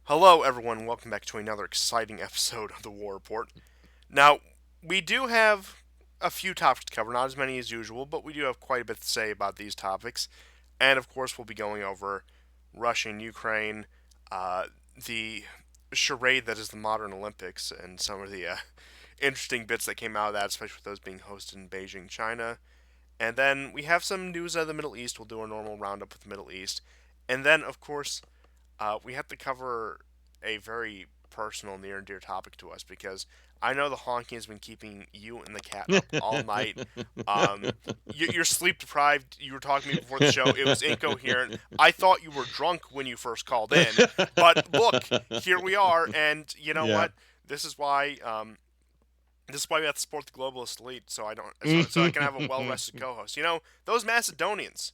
Hello, everyone. Welcome back to another exciting episode of the War Report. Now, we do have a few topics to cover, not as many as usual, but we do have quite a bit to say about these topics. And of course, we'll be going over Russia and Ukraine, uh, the charade that is the modern Olympics, and some of the interesting bits that came out of that, especially with those being hosted in Beijing, China. And then we have some news out of the Middle East. We'll do a normal roundup with the Middle East. And then, of course, we have to cover a very personal, near and dear topic to us because I know the honking has been keeping you and the cat up all night. You're sleep deprived. You were talking to me before the show. It was incoherent. I thought you were drunk when you first called in, but look, here we are. And you know Yeah. what? This is why. This is why we have to support the globalist elite, so I can have a well-rested co-host. You know, those Macedonians,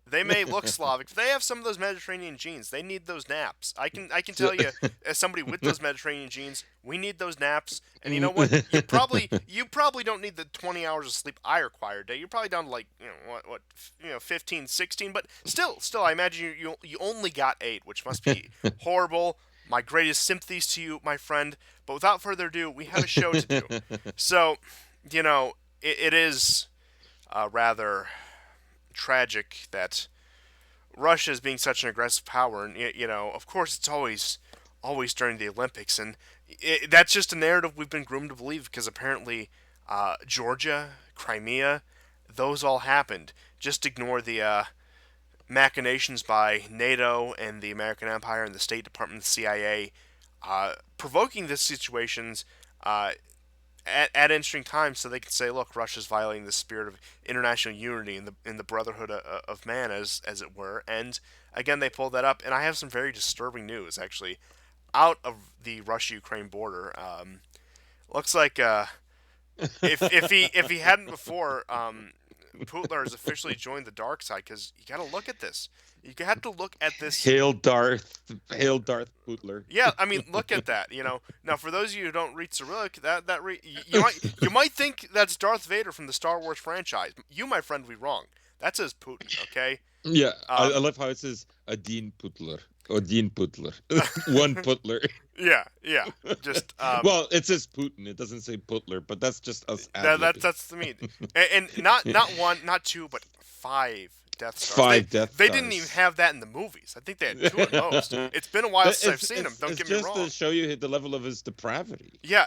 they may look Slavic, but they have some of those Mediterranean genes. They need those naps. I can tell you, as somebody with those Mediterranean genes, we need those naps. And you know what? You probably don't need the 20 hours of sleep I require a day. You're probably down to like 15, 16. But still, I imagine you only got 8, which must be horrible. My greatest sympathies to you, my friend. But without further ado, we have a show to do. So, it is rather tragic that Russia is being such an aggressive power, and of course, it's always during the Olympics, and that's just a narrative we've been groomed to believe because apparently, Georgia, Crimea, those all happened. Just ignore the machinations by NATO and the American Empire and the State Department, the CIA, provoking these situations. At interesting times, so they can say, "Look, Russia's violating the spirit of international unity and the brotherhood of man, as it were." And again, they pulled that up. And I have some very disturbing news, actually, out of the Russia-Ukraine border. Looks like if he hadn't before, Putler has officially joined the dark side because you got to look at this. You have to look at this. Hail Darth Bootler. Yeah, I mean, look at that. Now for those of you who don't read Cyrillic, you might think that's Darth Vader from the Star Wars franchise. You, my friend, would be wrong. That says Putin. Okay. Yeah, I Um. love how it says Adin Putler. Odin Putler. One Putler. Yeah. Just Well, it says Putin. It doesn't say Putler, but that's just us ad libbing. that's the mean. And not one, not two, but 5 Death Stars. They Five Death they didn't even Stars. have that in the movies. I think they had 2 at most. It's been a while since I've seen them. Don't It's get me just wrong. to show you the level of his depravity. Yeah,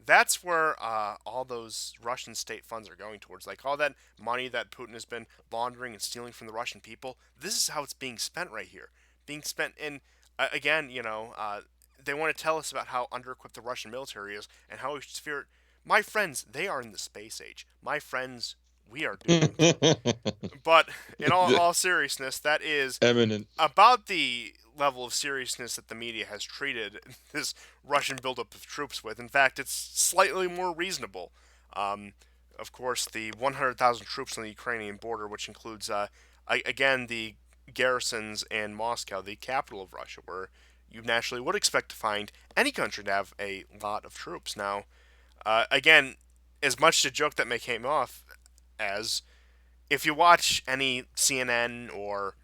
that's where all those Russian state funds are going towards. Like all that money that Putin has been laundering and stealing from the Russian people. This is how it's being spent right here. Being spent in, again, they want to tell us about how under-equipped the Russian military is and how we should fear it. My friends, they are in the space age. My friends, we are doomed. But in all seriousness, that is Eminent. about the level of seriousness that the media has treated this Russian buildup of troops with. In fact, it's slightly more reasonable. Um, of course, the 100,000 troops on the Ukrainian border, which includes, again, the garrisons in Moscow, the capital of Russia, where you naturally would expect to find any country to have a lot of troops. Now, again, as much a joke that may came off as, if you watch any CNN or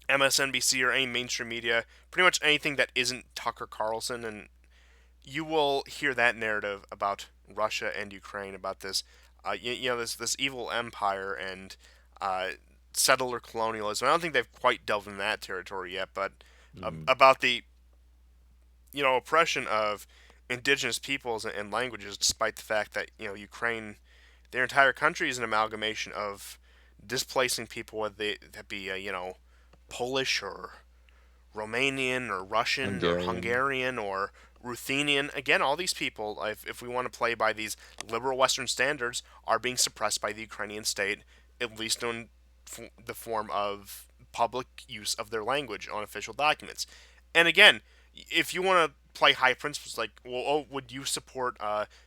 MSNBC or any mainstream media, pretty much anything that isn't Tucker Carlson, and you will hear that narrative about Russia and Ukraine, about this, this evil empire and uh, settler colonialism. I don't think they've quite delved into that territory yet, but Mm. about the oppression of indigenous peoples and languages, despite the fact that Ukraine, their entire country is an amalgamation of displacing people, whether that be Polish or Romanian or Russian or Hungarian. Hungarian or Ruthenian. Again, all these people, if we want to play by these liberal Western standards, are being suppressed by the Ukrainian state, at least in the form of public use of their language on official documents. And again, if you want to play high principles, like, well, would you support,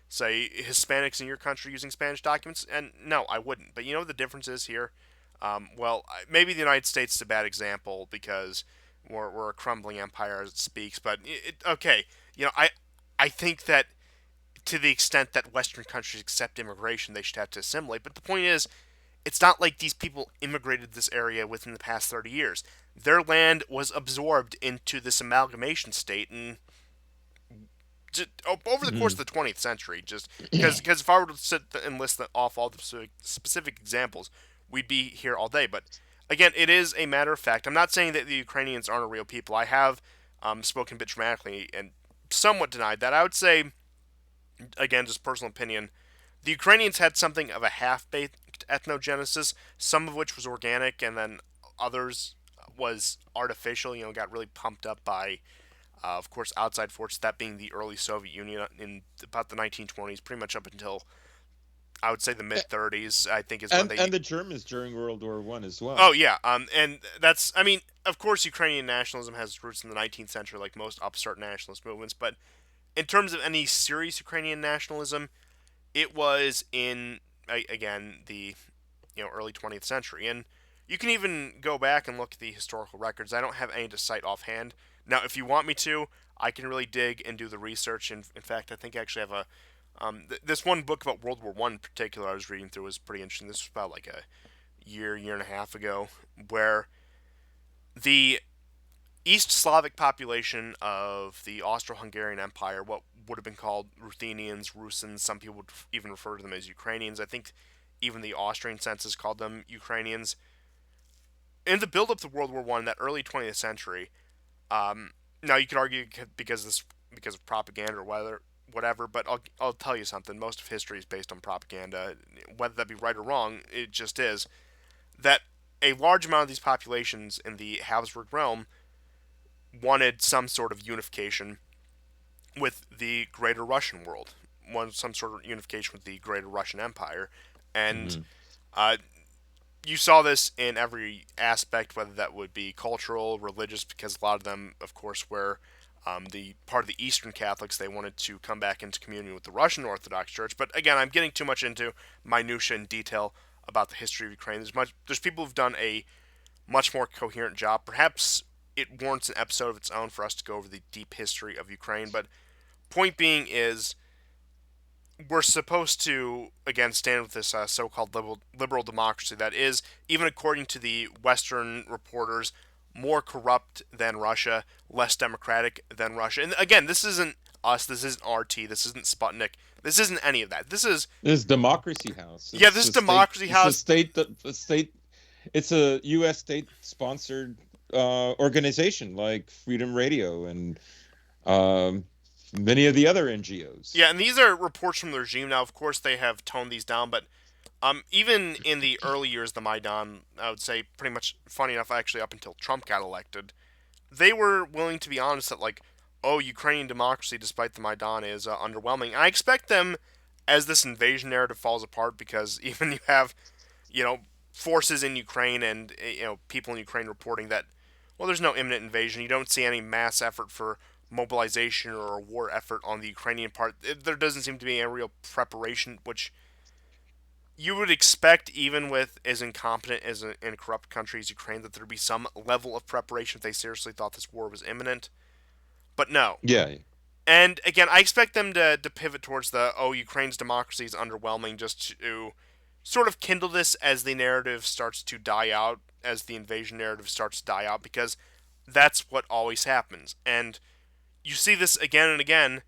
say, Hispanics in your country using Spanish documents? And no, I wouldn't. But you know what the difference is here? Well, maybe the United States is a bad example because we're a crumbling empire as it speaks. But okay, I think that to the extent that Western countries accept immigration, they should have to assimilate. But the point is, it's not like these people immigrated this area within the past 30 years. Their land was absorbed into this amalgamation state, and over the course Mm. of the 20th century, just because if I were to sit and list off all the specific examples, we'd be here all day. But again, it is a matter of fact. I'm not saying that the Ukrainians aren't a real people. I have spoken a bit dramatically and somewhat denied that. I would say, again, just personal opinion, the Ukrainians had something of a half-baked ethnogenesis, some of which was organic, and then others was artificial. Got really pumped up by of course, outside forces, that being the early Soviet Union in about the 1920s, pretty much up until I would say the mid 30s. I think is when they. And the Germans during World War I as Oh well. yeah, and that's. I mean, of course, Ukrainian nationalism has roots in the 19th century, like most upstart nationalist movements. But in terms of any serious Ukrainian nationalism, it was in again the early 20th century, and you can even go back and look at the historical records. I don't have any to cite offhand. Now, if you want me to, I can really dig and do the research. And in fact, I think I actually have a this one book about World War One in particular I was reading through was pretty interesting. This was about like a year and a half ago, where the East Slavic population of the Austro-Hungarian Empire, what would have been called Ruthenians, Rusins, some people would even refer to them as Ukrainians. I think even the Austrian census called them Ukrainians. In the build-up to World War One, that early 20th century, now you could argue because of propaganda or whatever, but I'll tell you something. Most of history is based on propaganda, whether that be right or wrong. It just is that a large amount of these populations in the Habsburg realm wanted some sort of unification with the greater Russian world, wanted some sort of unification with the greater Russian Empire, and Hmm. uh, you saw this in every aspect, whether that would be cultural, religious, because a lot of them, of course, were the part of the Eastern Catholics. They wanted to come back into communion with the Russian Orthodox Church. But again, I'm getting too much into minutia and detail about the history of Ukraine. There's people who've done a much more coherent job. Perhaps it warrants an episode of its own for us to go over the deep history of Ukraine. But point being is, we're supposed to again stand with this so-called liberal democracy that is, even according to the Western reporters, more corrupt than Russia, less democratic than Russia. And again, this isn't us. This isn't RT. This isn't Sputnik. This isn't any of that. This is This is Democracy House. yeah. It's This is a state. Democracy It's a House. state. A state. It's a U.S. state-sponsored organization like Freedom Radio and um, many of the other NGOs. Yeah, and these are reports from the regime. Now, of course, they have toned these down, but even in the early years of the Maidan, I would say pretty much, funny enough, actually up until Trump got elected, they were willing to be honest that like, oh, Ukrainian democracy, despite the Maidan, is underwhelming. And I expect them, as this invasion narrative falls apart, because even you have, you know, forces in Ukraine and people in Ukraine reporting that, well, there's no imminent invasion. You don't see any mass effort for mobilization or a war effort on the Ukrainian part. There doesn't seem to be a real preparation, which you would expect, even with as incompetent as and corrupt country as Ukraine, that there'd be some level of preparation if they seriously thought this war was imminent. But no. Yeah. And again, I expect them to pivot towards the, oh, Ukraine's democracy is underwhelming, just to sort of kindle this as the narrative starts to die out, as the invasion narrative starts to die out, because that's what always happens. And you see this again and again.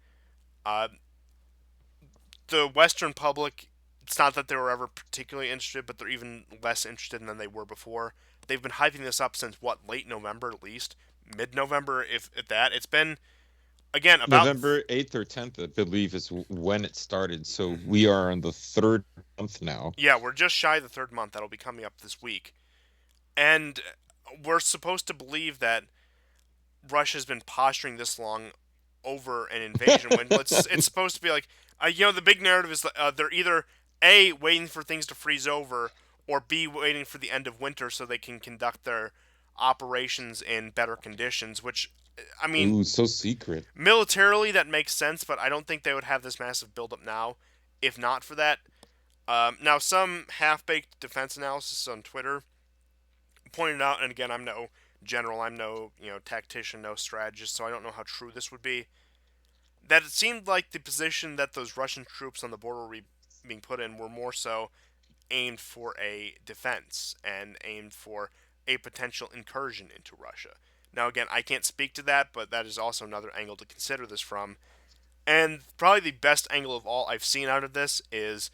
Uh, the Western public, it's not that they were ever particularly interested, but they're even less interested than they were before. They've been hyping this up since what, late November at least, mid-November, if at that. It's been again about November 8th or 10th, I believe, is when it started. So we are on the third month now. yeah, we're just shy of the third month. That'll be coming up this week, and we're supposed to believe that Russia's been posturing this long over an invasion when it's supposed to be like, the big narrative is they're either A, waiting for things to freeze over, or B, waiting for the end of winter so they can conduct their operations in better conditions, which, I mean, Ooh, so secret. militarily that makes sense, but I don't think they would have this massive buildup now if not for that. Now, some half-baked defense analysis on Twitter pointed out, and again, I'm no general, I'm no tactician, no strategist, so I don't know how true this would be. That it seemed like the position that those Russian troops on the border were being put in were more so aimed for a defense and aimed for a potential incursion into Russia. Now, again, I can't speak to that, but that is also another angle to consider this from. And probably the best angle of all I've seen out of this is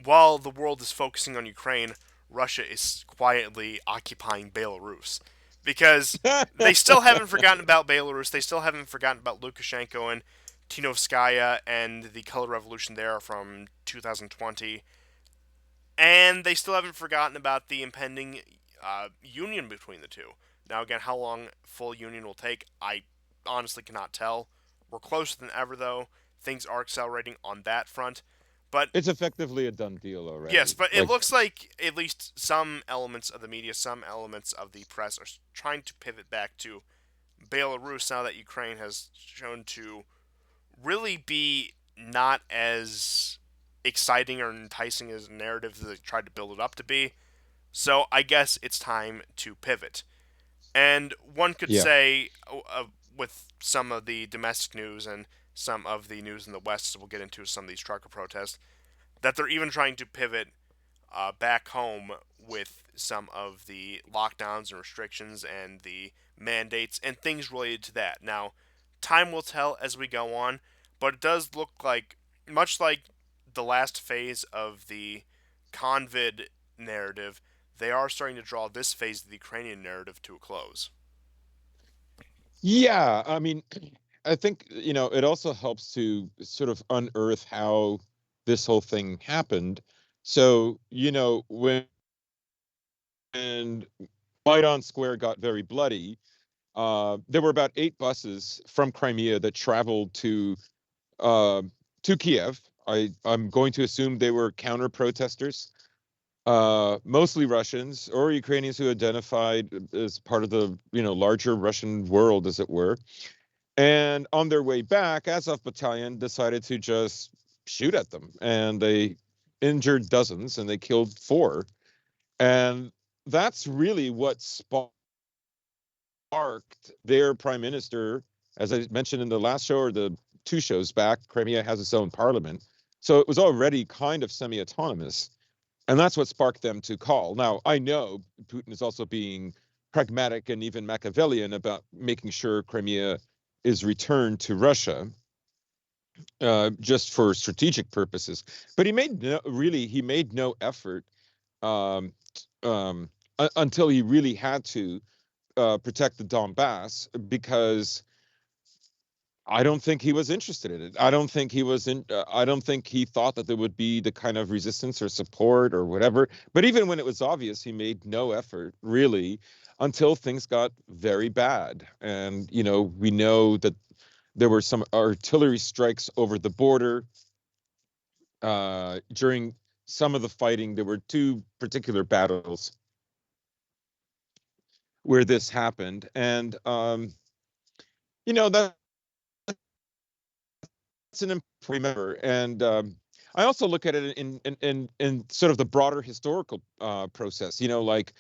while the world is focusing on Ukraine, Russia is quietly occupying Belarus. Because they still haven't forgotten about Belarus, they still haven't forgotten about Lukashenko and Tinovskaya and the color revolution there from 2020. And they still haven't forgotten about the impending union between the two. Now, again, how long full union will take, I honestly cannot tell. We're closer than ever, though. Things are accelerating on that front. But It's effectively a done deal yes, already. but it Like, looks like at least some elements of the media, some elements of the press are trying to pivot back to Belarus now that Ukraine has shown to really be not as exciting or enticing as a narrative that they tried to build it up to be. So I guess it's time to pivot. And one could yeah. say, with some of the domestic news and some of the news in the West, so we'll get into some of these trucker protests, that they're even trying to pivot back home with some of the lockdowns and restrictions and the mandates and things related to that. Now, time will tell as we go on, but it does look like, much like the last phase of the Convid narrative, they are starting to draw this phase of the Ukrainian narrative to a close. Yeah, I mean, I think, it also helps to sort of unearth how this whole thing happened. So, when Maidan Square got very bloody, there were about 8 buses from Crimea that traveled uh, to Kiev. I'm going to assume they were counter protesters, mostly Russians or Ukrainians who identified as part of the larger Russian world, as it were. And on their way back, Azov Battalion decided to just shoot at them, and they injured dozens, and they killed 4. And that's really what sparked their prime minister, as I mentioned in the last show or the 2 shows back. Crimea has its own parliament, so it was already kind of semi-autonomous, and that's what sparked them to call. Now, I know Putin is also being pragmatic and even Machiavellian about making sure Crimea is returned to Russia, just for strategic purposes. But he made no effort, um, until he really had to protect the Donbass, because I don't think he was interested in it. I don't think he was in. I don't think he thought that there would be the kind of resistance or support or whatever. But even when it was obvious, he made no effort really until things got very bad. And we know that there were some artillery strikes over the border during some of the fighting. There were 2 particular battles where this happened, and that that's an important remember. And I also look at it in sort of the broader historical process. Like,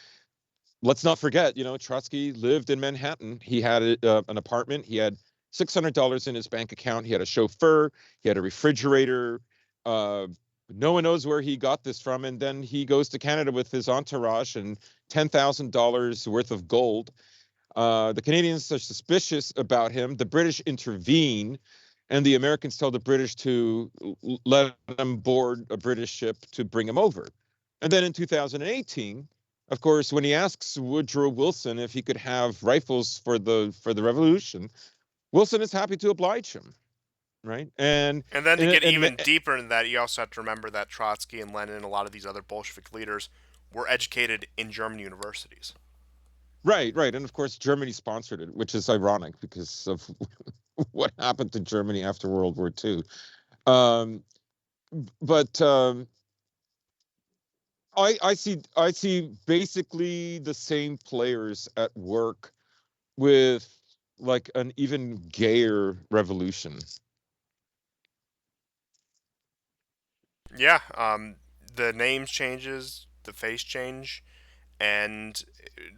let's not forget, Trotsky lived in Manhattan. He had an apartment. He had $600 in his bank account. He had a chauffeur. He had a refrigerator. Uh, no one knows where he got this from. And then he goes to Canada with his entourage and $10,000 worth of gold. The Canadians are suspicious about him. The British intervene, and the Americans tell the British to let them board a British ship to bring him over. And then in 2018, of course, when he asks Woodrow Wilson if he could have rifles for the revolution, Wilson is happy to oblige him, right? And then to get And even deeper into that, you also have to remember that Trotsky and Lenin and a lot of these other Bolshevik leaders were educated in German universities. right, and of course Germany sponsored it, which is ironic because of what happened to Germany after World War II. Um, but I see basically the same players at work with like an even gayer revolution. Yeah, the names changes, the face change, and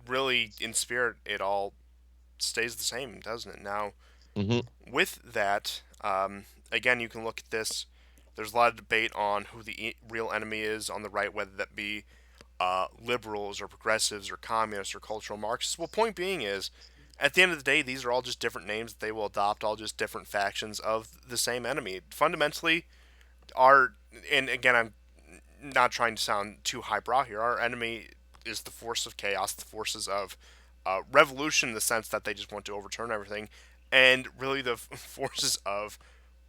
really in spirit, it all stays the same, doesn't it? Now, Hmm. with that, again, you can look at this There's a lot of debate on who the real enemy is on the right, whether that be liberals or progressives or communists or cultural Marxists. Well, point being is, at the end of the day, these are all just different names that they will adopt, all just different factions of the same enemy. Fundamentally, our and again, I'm not trying to sound too highbrow here. Our enemy is the force of chaos, the forces of revolution, in the sense that they just want to overturn everything, and really the forces of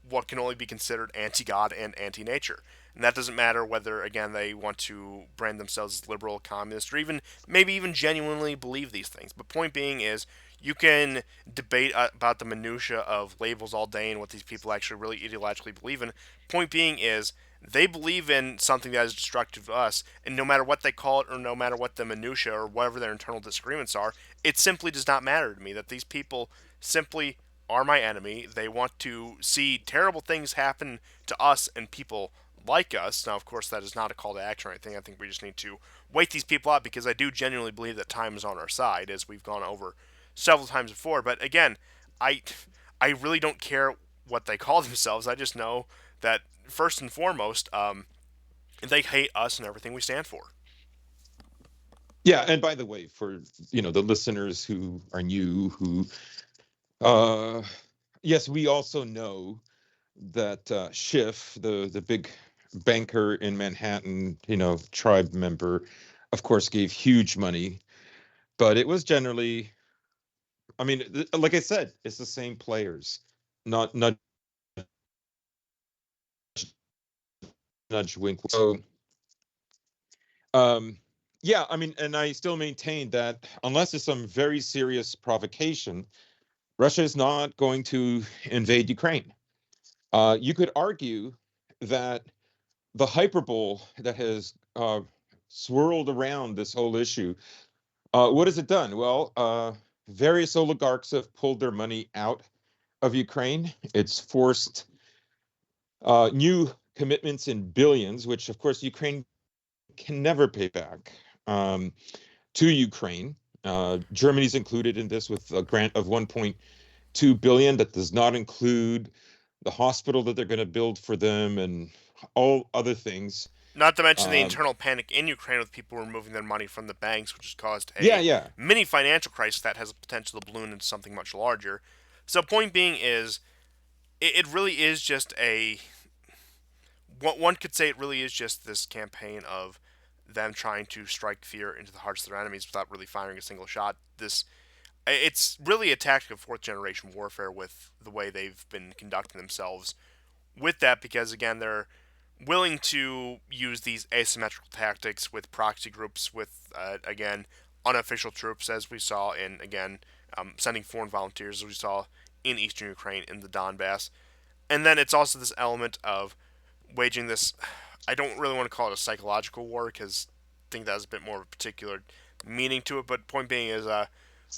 what can only be considered anti-God and anti-nature. And that doesn't matter whether, again, they want to brand themselves as liberal, communist, or even maybe even genuinely believe these things. But point being is, you can debate about the minutia of labels all day and what these people actually really ideologically believe in. Point being is, they believe in something that is destructive to us, and no matter what they call it, or no matter what the minutia or whatever their internal disagreements are, it simply does not matter to me that these people simply are my enemy. They want to see terrible things happen to us and people like us. Now, of course, that is not a call to action or anything. I think we just need to wait these people out, because I do genuinely believe that time is on our side, as we've gone over several times before. But again, I I really don't care what they call themselves. I just know that first and foremost, they hate us and everything we stand for. Yeah, and by the way, for the listeners who are new, who uh yes, we also know that Schiff, the big banker in Manhattan, tribe member, of course, gave huge money, but it was generally, I mean, like I said, it's the same players, not nudge, nudge, wink. So, um, yeah, I mean, and I still maintain that unless there's some very serious provocation, Russia is not going to invade Ukraine. You could argue that the hyperbole that has swirled around this whole issue, what has it done? Well, various oligarchs have pulled their money out of Ukraine. It's forced new commitments in billions, which of course Ukraine can never pay back, um, to Ukraine. Germany's included in this with a grant of 1.2 billion. That does not include the hospital that they're going to build for them and all other things. Not to mention the Um, internal panic in Ukraine with people removing their money from the banks, which has caused yeah, a yeah, mini financial crisis that has a potential to balloon into something much larger. So, point being is, it really is just a. What one could say, it really is just this campaign of them trying to strike fear into the hearts of their enemies without really firing a single shot. It's really a tactic of fourth generation warfare with the way they've been conducting themselves with that, because again, they're willing to use these asymmetrical tactics with proxy groups, with again, unofficial troops, as we saw in, again, sending foreign volunteers, as we saw in eastern Ukraine, in the Donbass. And then it's also this element of waging this. I don't really want to call it a psychological war, because I think that has a bit more of a particular meaning to it. But point being is,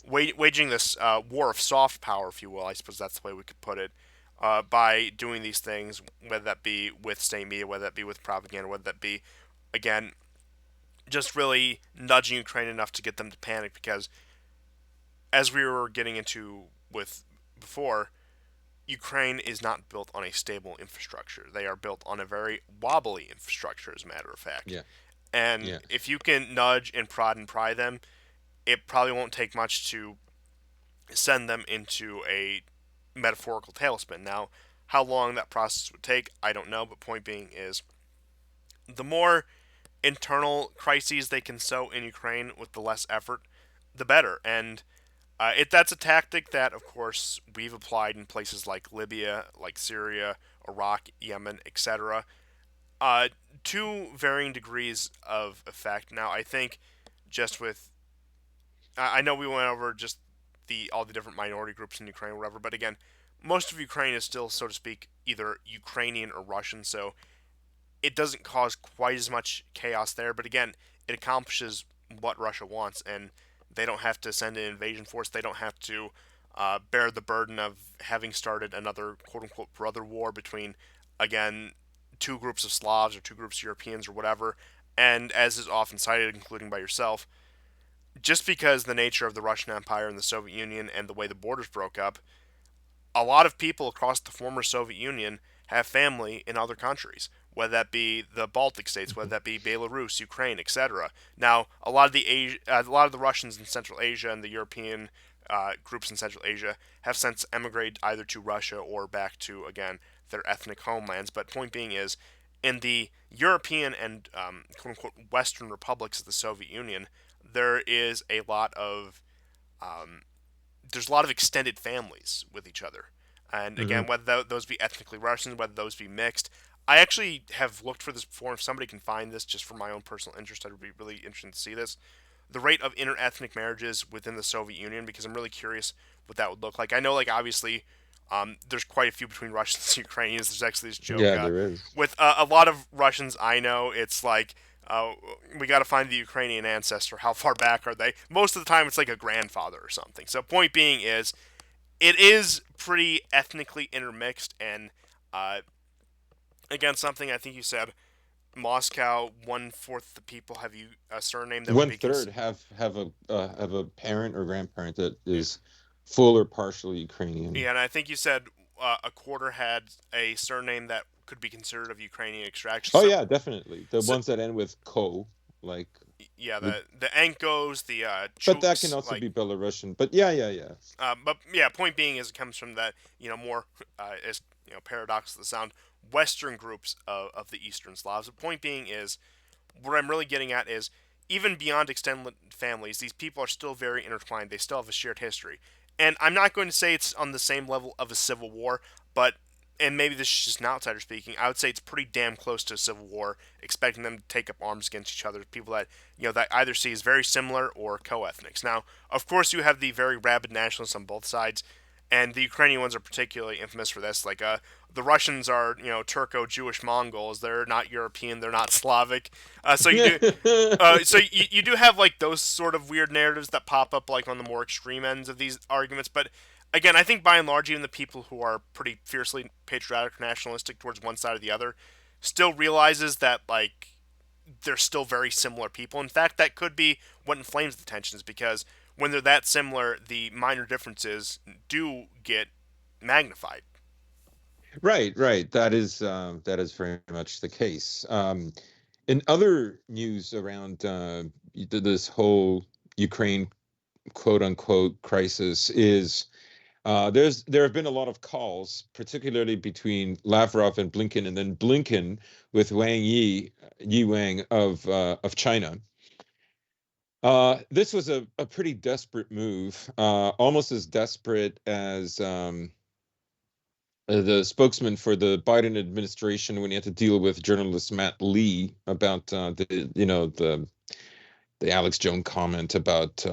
waging this war of soft power, if you will. I suppose that's the way we could put it. By doing these things, whether that be with state media, whether that be with propaganda, whether that be, again, just really nudging Ukraine enough to get them to panic. Because, as we were getting into with before, Ukraine is not built on a stable infrastructure. They are built on a very wobbly infrastructure, as a matter of fact. yeah, And yeah. if you can nudge and prod and pry them, it probably won't take much to send them into a metaphorical tailspin. Now, how long that process would take, I don't know, but point being is, the more internal crises they can sow in Ukraine with the less effort, the better. And that's a tactic that, of course, we've applied in places like Libya, like Syria, Iraq, Yemen, etc. Uh, to varying degrees of effect. Now, I think just with I know we went over just the all the different minority groups in Ukraine, or whatever. But again, most of Ukraine is still, so to speak, either Ukrainian or Russian. So it doesn't cause quite as much chaos there. But again, it accomplishes what Russia wants, and they don't have to send an invasion force. They don't have to bear the burden of having started another quote unquote brother war between, again, two groups of Slavs or two groups of Europeans or whatever. And as is often cited, including by yourself, just because the nature of the Russian Empire and the Soviet Union and the way the borders broke up, a lot of people across the former Soviet Union have family in other countries, whether that be the Baltic states, whether that be Belarus, Ukraine, etc. Now, a lot of the Russians in Central Asia and the European groups in Central Asia have since emigrated either to Russia or back to, again, their ethnic homelands. But point being is, in the European and quote unquote Western republics of the Soviet Union, there is a lot of there's a lot of extended families with each other. And Hmm. again, whether those be ethnically Russian, whether those be mixed, I actually have looked for this before. If somebody can find this, just for my own personal interest, I'd be really interested to see this. The rate of interethnic marriages within the Soviet Union, because I'm really curious what that would look like. I know, like obviously, there's quite a few between Russians and Ukrainians. There's actually this joke Yeah, there is. with a lot of Russians I know. It's like we got to find the Ukrainian ancestor. How far back are they? Most of the time, it's like a grandfather or something. So, point being is, it is pretty ethnically intermixed, and uh, again, something I think you said. Moscow, 1/4 the people have you a surname that would One be third have a parent or grandparent that is full or partially Ukrainian. yeah, and I think you said a quarter had a surname that could be considered of Ukrainian extraction. Oh yeah, definitely. The So ones that end with ko, like yeah, would, the Ankos, the but that can Chuks, also like be Belarusian. But yeah, yeah, yeah. but yeah, point being is it comes from that more as paradox to the sound Western groups of the Eastern Slavs. The point being is what I'm really getting at is even beyond extended families, these people are still very intertwined. They still have a shared history, and I'm not going to say it's on the same level of a civil war, but and maybe this is just an outsider speaking, I would say it's pretty damn close to a civil war, expecting them to take up arms against each other. People that that either see as very similar or co-ethnics. Now, of course, you have the very rabid nationalists on both sides, and the Ukrainian ones are particularly infamous for this. Like, the Russians are Turco-Jewish Mongols. They're not European. They're not Slavic. So you do. You do have like those sort of weird narratives that pop up like on the more extreme ends of these arguments, but again, I think by and large, even the people who are pretty fiercely patriotic, nationalistic towards one side or the other, still realizes that like they're still very similar people. In fact, that could be what inflames the tensions because when they're that similar, the minor differences do get magnified. Right, right. That is very much the case. In other news around this whole Ukraine quote unquote crisis is there have been a lot of calls, particularly between Lavrov and Blinken, and then Blinken with Yi Wang of China. This was a pretty desperate move, almost as desperate as the spokesman for the Biden administration when he had to deal with journalist Matt Lee about the Alex Jones comment about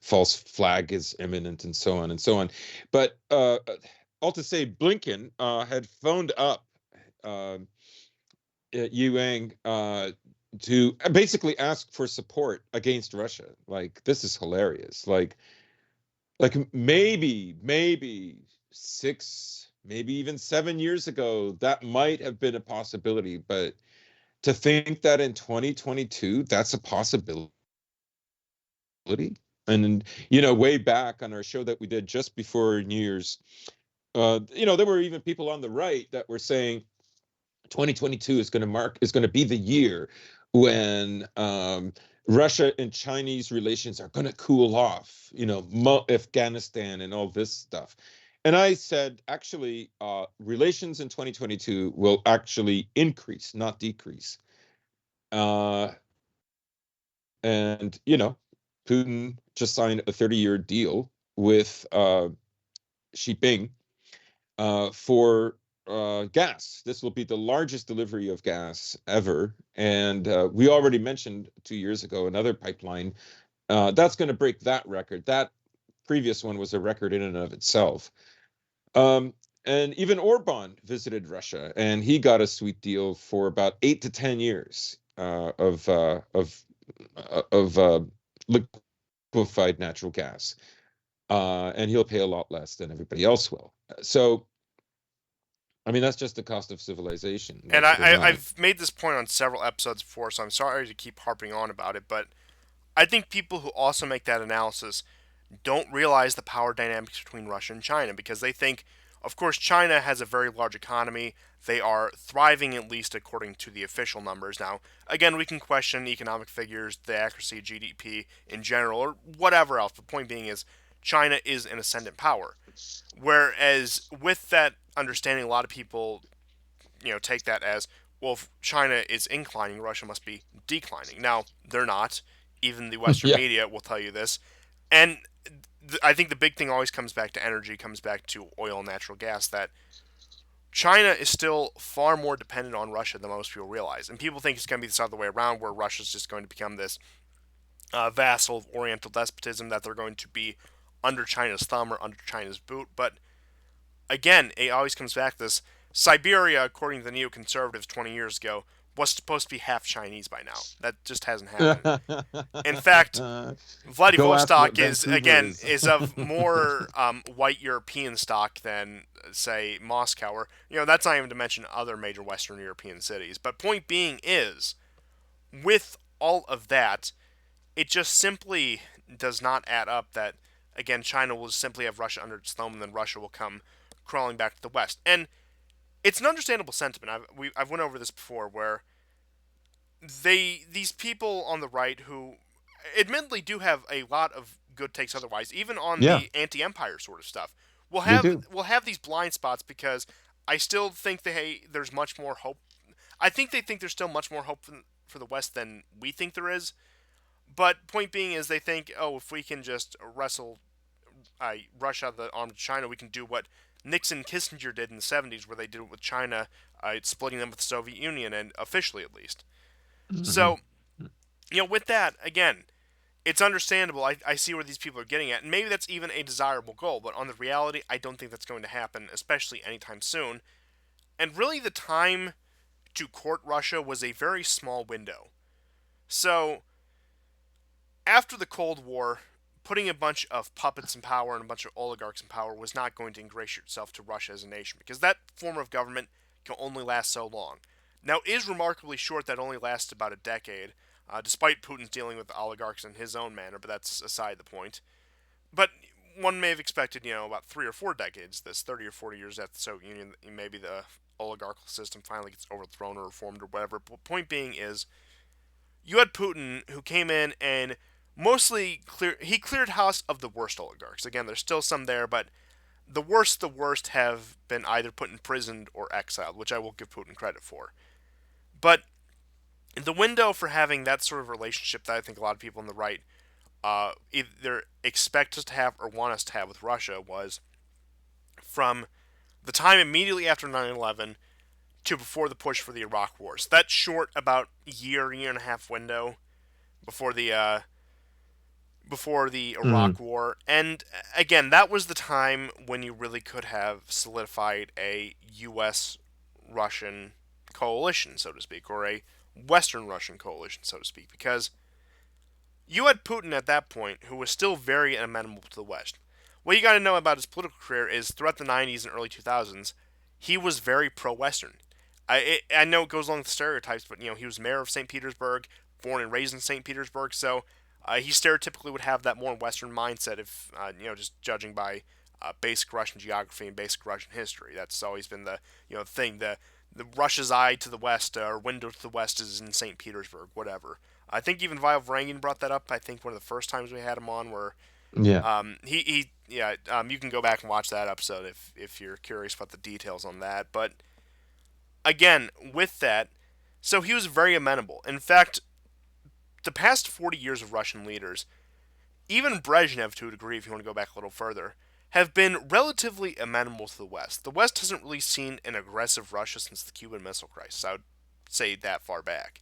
false flag is imminent and so on and so on. But all to say, Blinken had phoned up uh, Yuang to basically ask for support against Russia. Like this is hilarious. Like maybe 6, maybe even 7 years ago, that might have been a possibility. But to think that in 2022, that's a possibility. And way back on our show that we did just before New Year's, there were even people on the right that were saying 2022 is going to be the year when Russia and Chinese relations are going to cool off. Afghanistan and all this stuff. And I said, actually, relations in 2022 will actually increase, not decrease. Uh, and Putin just signed a 30-year deal with Xi Jinping for gas. This will be the largest delivery of gas ever. And we already mentioned 2 years ago another pipeline that's going to break that record. That previous one was a record in and of itself. Um, and even Orban visited Russia, and he got a sweet deal for about 8 to 10 years of liquefied natural gas, and he'll pay a lot less than everybody else will. So, I mean, that's just the cost of civilization. And Like it or not. I've made this point on several episodes before, so I'm sorry to keep harping on about it, but I think people who also make that analysis don't realize the power dynamics between Russia and China because they think, Of course, China has a very large economy. They are thriving, at least according to the official numbers. Now, again, we can question economic figures, the accuracy of GDP in general, or whatever else. The point being is, China is an ascendant power. Whereas, with that understanding, a lot of people, take that as, well, if China is inclining, Russia must be declining. Now, they're not. Even the Western Yeah. media will tell you this. And I think the big thing always comes back to energy, comes back to oil and natural gas, that China is still far more dependent on Russia than most people realize. And people think it's going to be this other way around, where Russia's just going to become this vassal of Oriental despotism, that they're going to be under China's thumb or under China's boot. But again, it always comes back to this. Siberia, according to the neoconservatives 20 years ago, was supposed to be half Chinese by now. That just hasn't happened. In fact, Go ask what Vladivostok is, Vancouver again, is. is of more white European stock than, say, Moscow, or that's not even to mention other major Western European cities. But point being is, with all of that, it just simply does not add up that, again, China will simply have Russia under its thumb, and then Russia will come crawling back to the West. And it's an understandable sentiment. I've went over this before, where these people on the right, who admittedly do have a lot of good takes otherwise, even on Yeah, the anti-empire sort of stuff, will they have do. will have these blind spots, because I still think there's much more hope. I think they think there's still much more hope for the West than we think there is. But point being is, they think, oh, if we can just wrestle Russia out of the arms of China, we can do what Nixon Kissinger did in the 70s, where they did it with China, splitting them with the Soviet Union, and officially at least. Hmm. So, with that, again, it's understandable. I see where these people are getting at, and maybe that's even a desirable goal, but on the reality, I don't think that's going to happen, especially anytime soon. And really, the time to court Russia was a very small window. So, after the Cold War, putting a bunch of puppets in power and a bunch of oligarchs in power was not going to ingratiate itself to Russia as a nation, because that form of government can only last so long. Now, it is remarkably short, that only lasted about a decade, despite Putin's dealing with the oligarchs in his own manner, but that's aside the point. But one may have expected, about 3 or 4 decades, this 30 or 40 years after the Soviet Union, maybe the oligarchical system finally gets overthrown or reformed or whatever. But point being is, you had Putin, who came in and mostly cleared house of the worst oligarchs. Again, there's still some there, but the worst have been either put in prison or exiled, which I will give Putin credit for. But the window for having that sort of relationship, that I think a lot of people on the right either expect us to have or want us to have with Russia, was from the time immediately after 9/11 to before the push for the Iraq War. So that short, about year and a half window before the Hmm. Iraq War. And again, that was the time when you really could have solidified a U.S. Russian coalition, so to speak, or a Western Russian coalition, so to speak, because you had Putin at that point, who was still very amenable to the West. What you got to know about his political career is, throughout the 90s and early 2000s, he was very pro-Western. I know it goes along with stereotypes, but he was mayor of St. Petersburg, born and raised in St. Petersburg, so he stereotypically would have that more Western mindset, if just judging by basic Russian geography and basic Russian history. That's always been the thing. The Russia's eye to the West, or window to the West, is in St. Petersburg, whatever. I think even Vile Vrangin brought that up. I think one of the first times we had him on, where Yeah. he yeah, you can go back and watch that episode if you're curious about the details on that. But again, with that, so he was very amenable. In fact, the past 40 years of Russian leaders, even Brezhnev to a degree, if you want to go back a little further, have been relatively amenable to the West. The West hasn't really seen an aggressive Russia since the Cuban Missile Crisis. I would say that far back,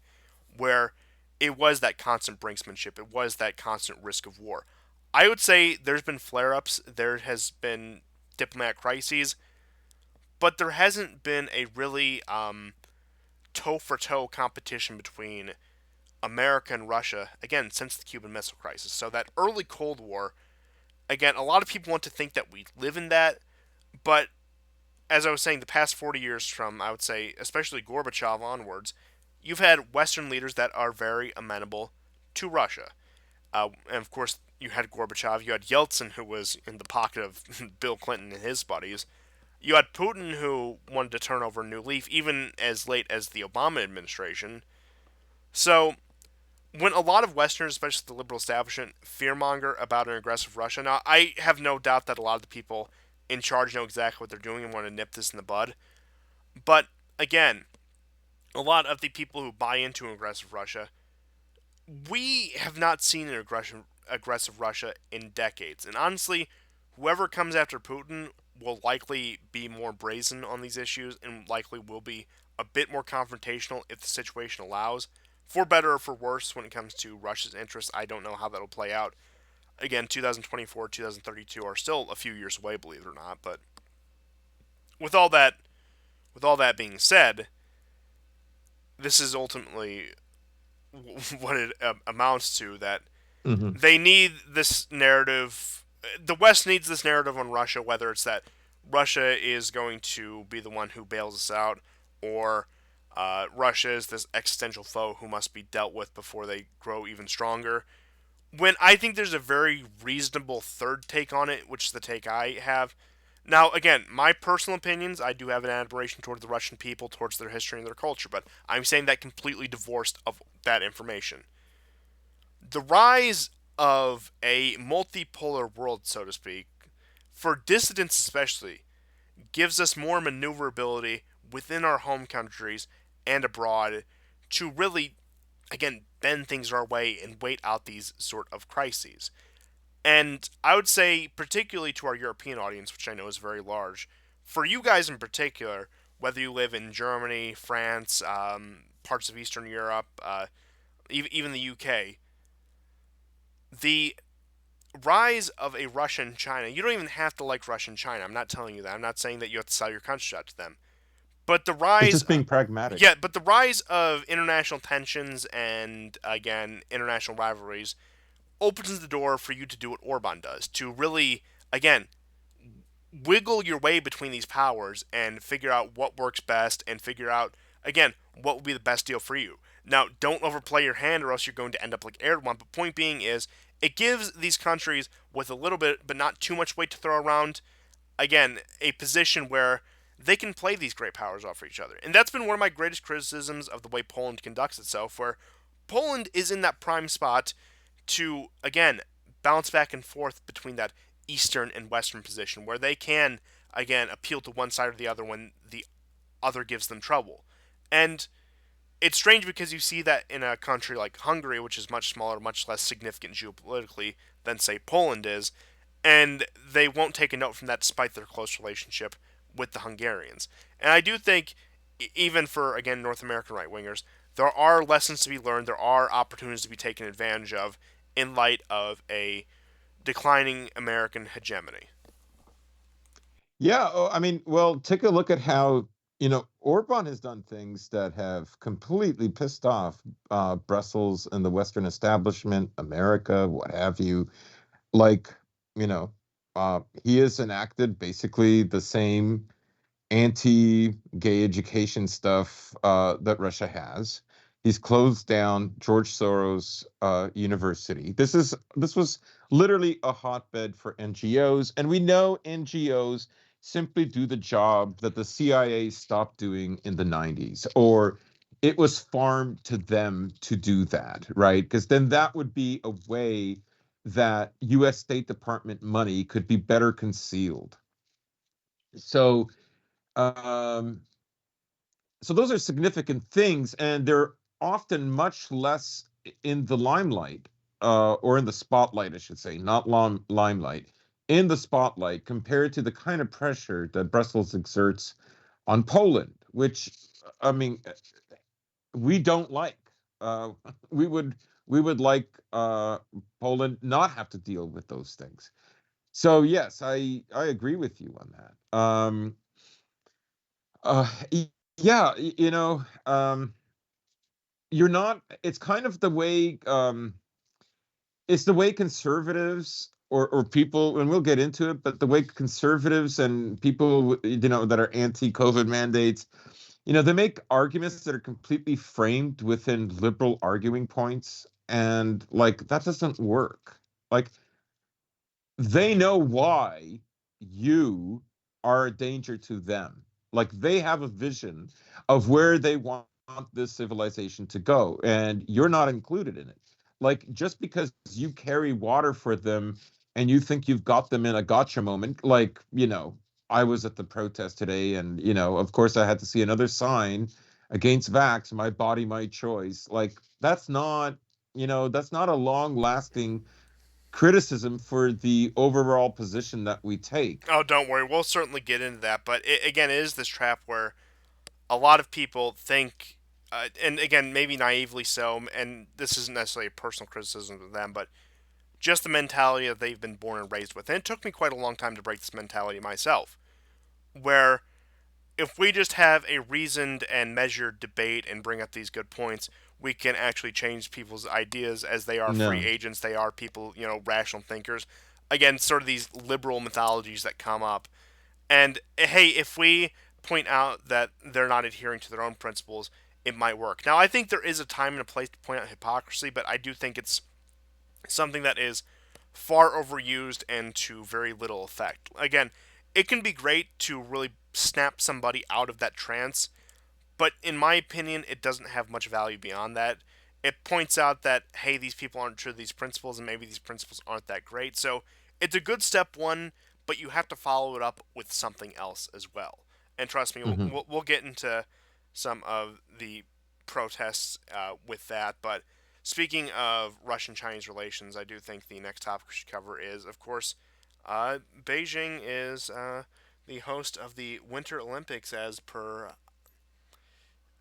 where it was that constant brinksmanship, it was that constant risk of war. I would say there's been flare ups, there has been diplomatic crises, but there hasn't been a really toe for toe competition between America and Russia, again, since the Cuban Missile Crisis. So that early Cold War, again, a lot of people want to think that we live in that, but as I was saying, the past 40 years, from, I would say, especially Gorbachev onwards, you've had Western leaders that are very amenable to Russia. And of course, you had Gorbachev, you had Yeltsin, who was in the pocket of Bill Clinton and his buddies. You had Putin, who wanted to turn over a new leaf, even as late as the Obama administration. So when a lot of Westerners, especially the liberal establishment, fearmonger about an aggressive Russia, now I have no doubt that a lot of the people in charge know exactly what they're doing and want to nip this in the bud. But again, a lot of the people who buy into an aggressive Russia, we have not seen an aggressive Russia in decades. And honestly, whoever comes after Putin will likely be more brazen on these issues and likely will be a bit more confrontational if the situation allows. For better or for worse, when it comes to Russia's interests, I don't know how that'll play out. Again, 2024, 2032 are still a few years away, believe it or not. But with all that, with all that being said, this is ultimately what it amounts to. That Hmm. they need this narrative. The West needs this narrative on Russia, whether it's that Russia is going to be the one who bails us out, or Russia is this existential foe who must be dealt with before they grow even stronger. When I think there's a very reasonable third take on it, which is the take I have. Now, again, my personal opinions, I do have an admiration towards the Russian people, towards their history and their culture, but I'm saying that completely divorced of that information. The rise of a multipolar world, so to speak, for dissidents especially, gives us more maneuverability within our home countries and abroad to really, again, bend things our way and wait out these sort of crises. And I would say, particularly to our European audience, which I know is very large, for you guys in particular, whether you live in Germany, France, parts of Eastern Europe, even the UK, the rise of a Russian China, you don't even have to like Russian China. I'm not telling you that. I'm not saying that you have to sell your country out to them. But the It's rise, just being pragmatic. yeah, but the rise of international tensions and, again, international rivalries opens the door for you to do what Orban does, to really, again, wiggle your way between these powers and figure out what works best and figure out, again, what will be the best deal for you. Now, don't overplay your hand or else you're going to end up like Erdogan. But point being is, it gives these countries with a little bit, but not too much weight to throw around, again, a position where they can play these great powers off for each other. And that's been one of my greatest criticisms of the way Poland conducts itself, where Poland is in that prime spot to, again, bounce back and forth between that Eastern and Western position, where they can, again, appeal to one side or the other when the other gives them trouble. And it's strange because you see that in a country like Hungary, which is much smaller, much less significant geopolitically than, say, Poland is, and they won't take a note from that despite their close relationship with the Hungarians. And I do think, even for, again, North American right wingers, there are lessons to be learned, there are opportunities to be taken advantage of in light of a declining American hegemony. Yeah, oh, I mean, well, take a look at how, Orban has done things that have completely pissed off Brussels and the Western establishment, America, what have you. Like, you know, he has enacted basically the same anti-gay education stuff that Russia has. He's closed down George Soros University. This was literally a hotbed for NGOs, and we know NGOs simply do the job that the CIA stopped doing in the 90s, or it was farmed to them to do that, right? Because then that would be a way that US State Department money could be better concealed. So um, so those are significant things, and they're often much less in the limelight, or in the spotlight, I should say, not limelight, in the spotlight compared to the kind of pressure that Brussels exerts on Poland, which, I mean, we don't like. Uh, we would we would like Poland not have to deal with those things. So yes, I agree with you on that. Uh, yeah, you're not. It's kind of the way. It's the way conservatives or people, and we'll get into it, but the way conservatives and people, that are anti-COVID mandates, they make arguments that are completely framed within liberal arguing points, and like that doesn't work. Like they know why you are a danger to them. Like they have a vision of where they want this civilization to go, and you're not included in it. Like just because you carry water for them and you think you've got them in a gotcha moment, like, I was at the protest today, and, of course, I had to see another sign against vax, my body, my choice. Like, that's not a long lasting criticism for the overall position that we take. Oh, don't worry. We'll certainly get into that. But again, it is this trap where a lot of people think, and again, maybe naively so, and this isn't necessarily a personal criticism of them, but just the mentality that they've been born and raised with. And it took me quite a long time to break this mentality myself, where if we just have a reasoned and measured debate and bring up these good points, we can actually change people's ideas as they are free No. agents. They are people, rational thinkers. Again, sort of these liberal mythologies that come up. And hey, if we point out that they're not adhering to their own principles, it might work. Now, I think there is a time and a place to point out hypocrisy, but I do think it's something that is far overused and to very little effect. Again, it can be great to really snap somebody out of that trance, but in my opinion, it doesn't have much value beyond that. It points out that, hey, these people aren't true to these principles, and maybe these principles aren't that great. So it's a good step one, but you have to follow it up with something else as well. And trust me, Hmm. we'll get into some of the protests with that. But speaking of Russian Chinese relations, I do think the next topic we should cover is, of course, Beijing is the host of the Winter Olympics as per,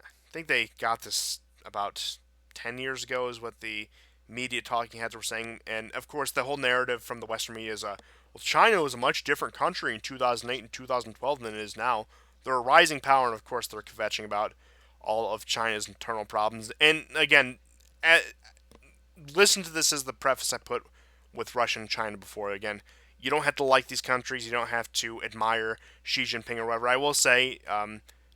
I think they got this about 10 years ago, is what the media talking heads were saying. And of course, the whole narrative from the Western media is, well, China was a much different country in 2008 and 2012 than it is now. They're a rising power, and of course, they're kvetching about all of China's internal problems. And again, listen to this as the preface I put with Russia and China before. Again, you don't have to like these countries. You don't have to admire Xi Jinping or whatever. I will say,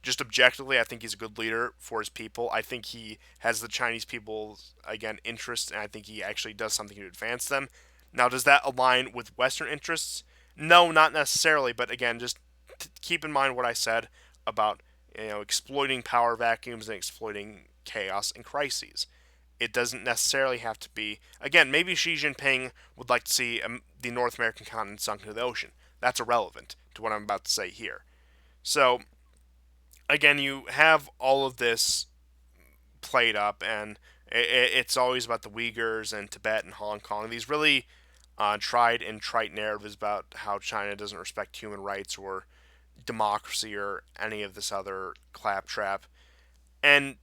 just objectively, I think he's a good leader for his people. I think he has the Chinese people's, again, interests, and I think he actually does something to advance them. Now, does that align with Western interests? No, not necessarily. But again, just keep in mind what I said about exploiting power vacuums and exploiting chaos and crises. It doesn't necessarily have to be. Again, maybe Xi Jinping would like to see the North American continent sunk into the ocean. That's irrelevant to what I'm about to say here. So, again, you have all of this played up, and it's always about the Uyghurs and Tibet and Hong Kong. These really tried and trite narratives about how China doesn't respect human rights or democracy or any of this other claptrap. And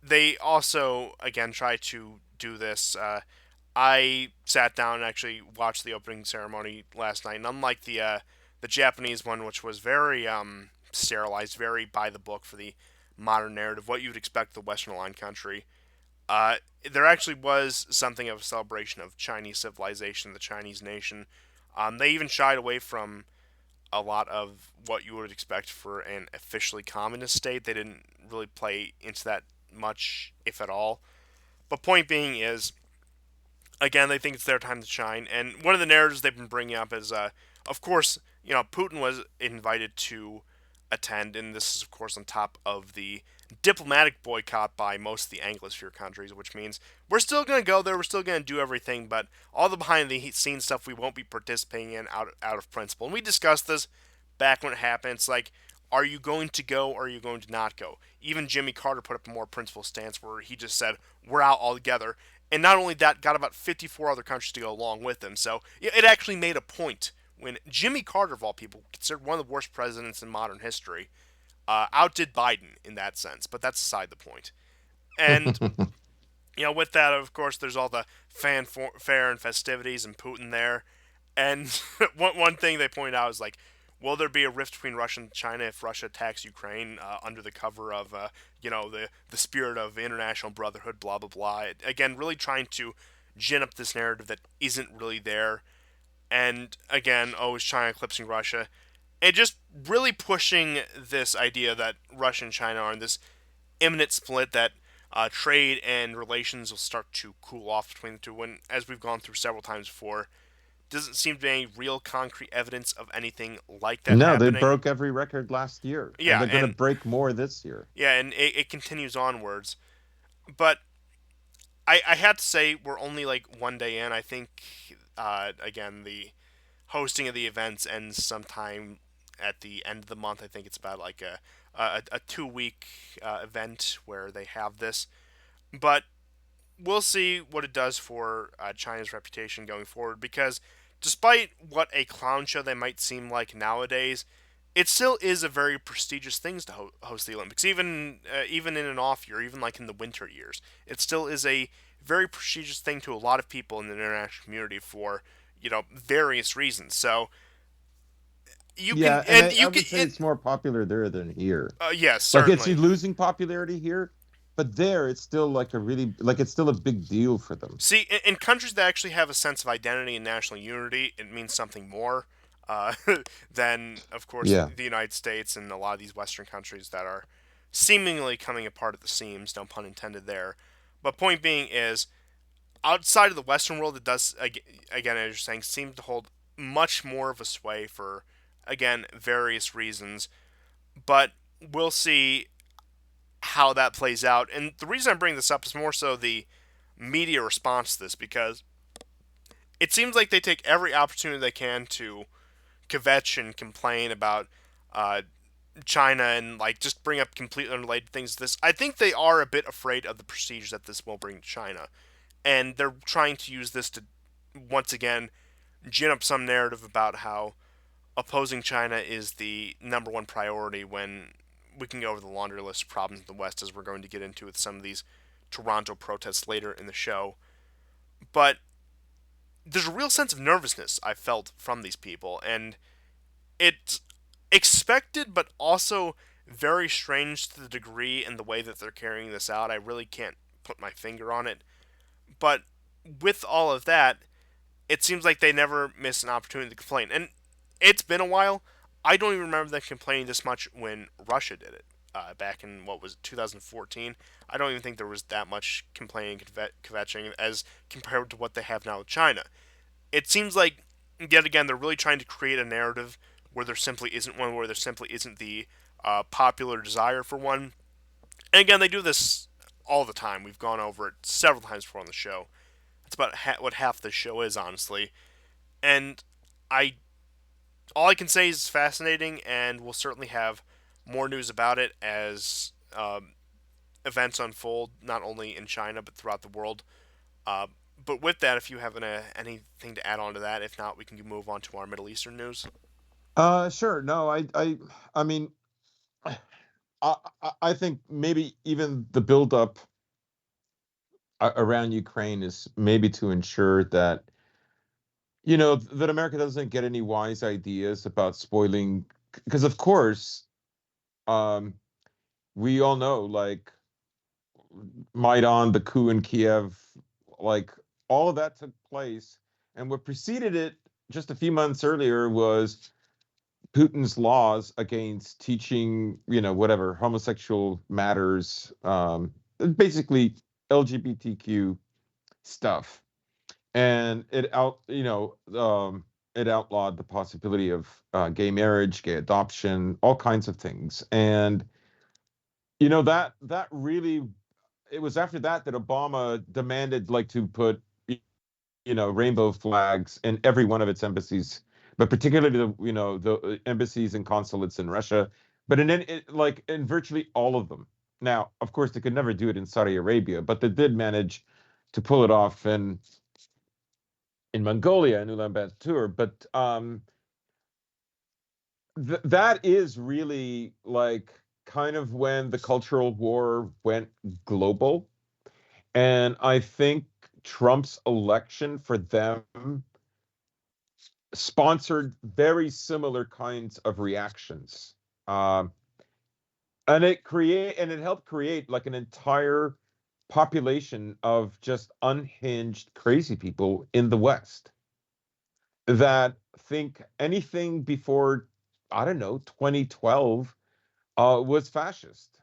they also, again, try to do this. I sat down and actually watched the opening ceremony last night, and unlike the Japanese one, which was very sterilized, very by the book for the modern narrative, what you'd expect the Western aligned country, uh, there actually was something of a celebration of Chinese civilization, the Chinese nation. They even shied away from a lot of what you would expect for an officially communist state. They didn't really play into that much, if at all. But point being is, again, they think it's their time to shine. And one of the narratives they've been bringing up is, of course, Putin was invited to attend, and this is, of course, on top of the diplomatic boycott by most of the Anglosphere countries, which means we're still going to go there, we're still going to do everything, but all the behind the scenes stuff we won't be participating in out of principle. And we discussed this back when it happened. It's like, are you going to go or are you going to not go? Even Jimmy Carter put up a more principled stance where he just said, we're out altogether. And not only that, got about 54 other countries to go along with him. So it actually made a point when Jimmy Carter, of all people, considered one of the worst presidents in modern history, outdid Biden in that sense. But that's aside the point. And with that, of course, there's all the fanfare and festivities and Putin there. And one thing they point out is like, will there be a rift between Russia and China if Russia attacks Ukraine under the cover of, the spirit of international brotherhood, blah, blah, blah. Again, really trying to gin up this narrative that isn't really there. And again, is China eclipsing Russia? And just really pushing this idea that Russia and China are in this imminent split, that trade and relations will start to cool off between the two when, as we've gone through several times before, doesn't seem to be any real concrete evidence of anything like that No, they happening. broke every record last year, and Yeah, they're going to and break more this year. yeah, and it continues onwards. But I had to say we're only like 1 day in. I think again the hosting of the events ends sometime at the end of the month. I think it's about like a 2 week event where they have this, but we'll see what it does for China's reputation going forward. Because despite what a clown show they might seem like nowadays, it still is a very prestigious thing to host the Olympics. Even in an off year, even like in the winter years, it still is a very prestigious thing to a lot of people in the international community for various reasons. So you can Yeah, and I you can would say it's more popular there than here. yes, Like it's certainly. losing popularity here, but there it's still like it's still a big deal for them. See, in countries that actually have a sense of identity and national unity, it means something more uh, than, of course, Yeah. the United States and a lot of these Western countries that are seemingly coming apart at the seams. No pun intended there. But point being is, outside of the Western world, it does again, as you're saying, seem to hold much more of a sway for again various reasons. But we'll see how that plays out. And the reason I bring this up is more so the media response to this, because it seems like they take every opportunity they can to kvetch and complain about uh, China and like just bring up completely unrelated things to this. I think they are a bit afraid of the procedures that this will bring to China, and they're trying to use this to once again gin up some narrative about how opposing China is the number one priority when we can go over the laundry list of problems in the West, as we're going to get into with some of these Toronto protests later in the show. But there's a real sense of nervousness I felt from these people, and it's expected, but also very strange to the degree and the way that they're carrying this out. I really can't put my finger on it, but with all of that, it seems like they never miss an opportunity to complain. And it's been a while. I don't even remember them complaining this much when Russia did it back in what was it, 2014. I don't even think there was that much complaining and kvetching as compared to what they have now with China. It seems like yet again they're really trying to create a narrative where there simply isn't one, where there simply isn't the popular desire for one. And again, they do this all the time. We've gone over it several times before on the show. It's about what half the show is, honestly. And I all I can say is it's fascinating, and we'll certainly have more news about it as events unfold, not only in China but throughout the world. Uh, but with that, if you have anything to add on to that, if not, we can move on to our Middle Eastern news. Sure. No, I mean, I think maybe even the buildup around Ukraine is maybe to ensure that that America doesn't get any wise ideas about spoiling, because of course, um, we all know like Maidan, the coup in Kiev, like all of that took place, and what preceded it just a few months earlier was Putin's laws against teaching, whatever homosexual matters, basically LGBTQ stuff, and it outlawed the possibility of gay marriage, gay adoption, all kinds of things, and that really, it was after that that Obama demanded like to put rainbow flags in every one of its embassies, but particularly the embassies and consulates in Russia, but like in virtually all of them. Now, of course, they could never do it in Saudi Arabia, but they did manage to pull it off in Mongolia and Ulaanbaatar. But that is really like kind of when the cultural war went global. And I think Trump's election for them sponsored very similar kinds of reactions. Um, and it helped create like an entire population of just unhinged crazy people in the West that think anything before, I don't know, 2012 was fascist.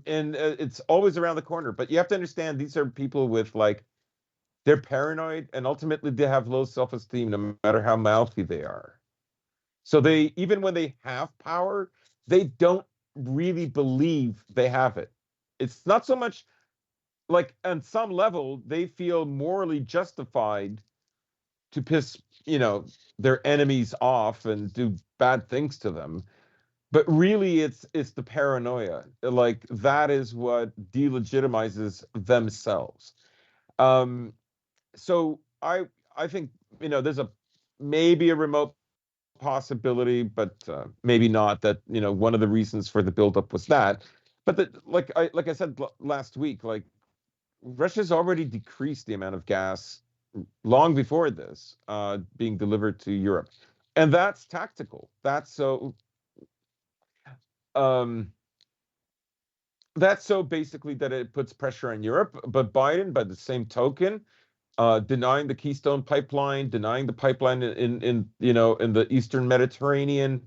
And it's always around the corner. But you have to understand, these are people with like They're paranoid, and ultimately they have low self-esteem no matter how mouthy they are. So they, even when they have power, they don't really believe they have it. It's not so much like on some level they feel morally justified to piss, you know, their enemies off and do bad things to them. But really it's the paranoia. Like that is what delegitimizes themselves. Um so I think, there's a maybe a remote possibility, but maybe not. That, one of the reasons for the buildup was that. But like I said last week, like Russia's already decreased the amount of gas long before this being delivered to Europe, and that's tactical. Um, that's so basically that it puts pressure on Europe. But Biden, by the same token, denying the Keystone pipeline, denying the pipeline in the Eastern Mediterranean.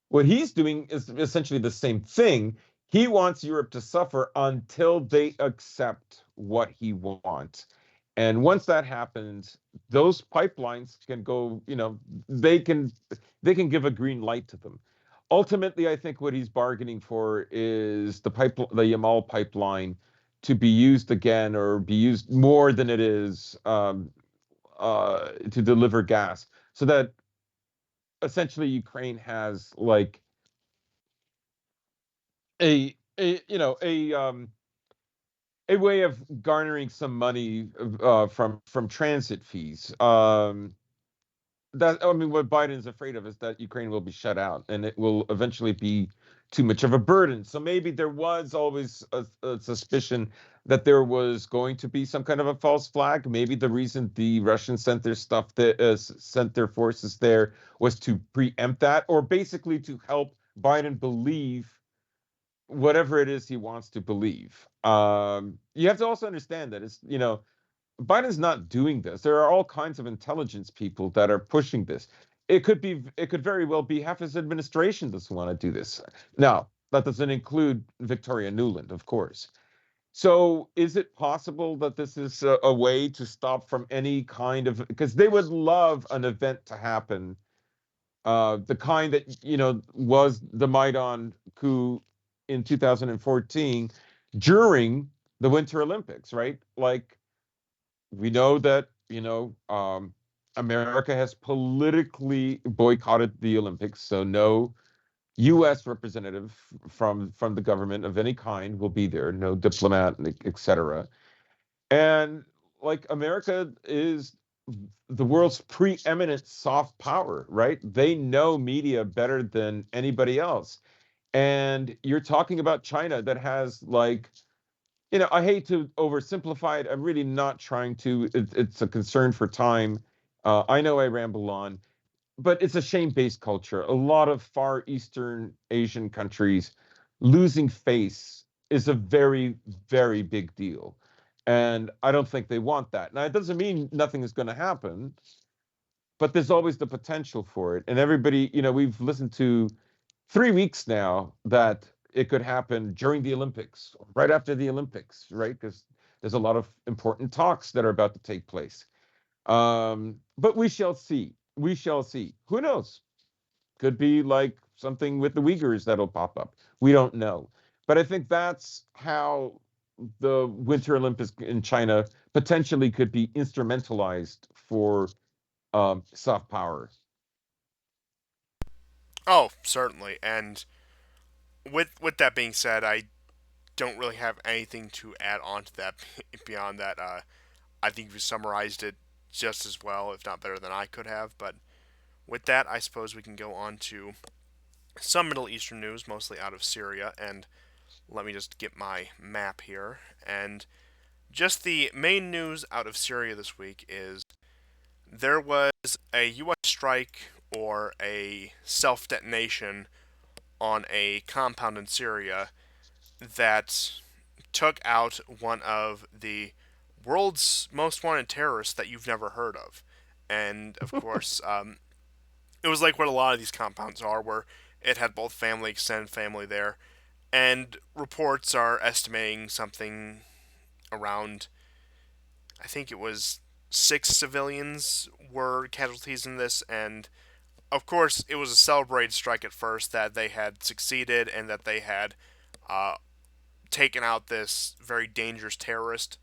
What he's doing is essentially the same thing. He wants Europe to suffer until they accept what he wants. And once that happens, those pipelines can go, they can give a green light to them. Ultimately, I think what he's bargaining for is the Yamal pipeline to be used again or be used more than it is to deliver gas, so that essentially Ukraine has like a way of garnering some money from transit fees. That I mean, what Biden's afraid of is that Ukraine will be shut out, and it will eventually be too much of a burden. So maybe there was always a suspicion that there was going to be some kind of a false flag. Maybe the reason the Russians sent their sent their forces there was to preempt that, or basically to help Biden believe whatever it is he wants to believe. You have to also understand that Biden's not doing this. There are all kinds of intelligence people that are pushing this. It could very well be half his administration doesn't want to do this. Now, that doesn't include Victoria Nuland, of course. So, is it possible that this is a way to stop from any kind of, because they would love an event to happen, the kind that was the Maidan coup in 2014 during the Winter Olympics, right? Like we know that America has politically boycotted the Olympics, so no U.S. representative from the government of any kind will be there, no diplomat, etc. And like America is the world's preeminent soft power, right? They know media better than anybody else. And you're talking about China that has like, I hate to oversimplify it. I'm really not trying to. It's a concern for time. I know I ramble on, but it's a shame-based culture. A lot of Far Eastern Asian countries losing face is a very, very big deal. And I don't think they want that. Now, it doesn't mean nothing is going to happen, but there's always the potential for it. And everybody, we've listened to 3 weeks now that it could happen during the Olympics, right after the Olympics, right? Because there's a lot of important talks that are about to take place. But we shall see. We shall see. Who knows? Could be like something with the Uyghurs that'll pop up. We don't know. But I think that's how the Winter Olympics in China potentially could be instrumentalized for soft power. Oh, certainly. And with that being said, I don't really have anything to add on to that beyond that. I think you summarized it just as well, if not better than I could have. But with that, I suppose we can go on to some Middle Eastern news, mostly out of Syria. And let me just get my map here. And just the main news out of Syria this week is there was a U.S. strike or a self detonation on a compound in Syria that took out one of the world's most wanted terrorists that you've never heard of. And of course, it was like what a lot of these compounds are, where it had both family, extended family there. And reports are estimating something around, I think it was 6 civilians were casualties in this, and of course, it was a celebrated strike at first that they had succeeded and that they had uh, taken out this very dangerous terrorist.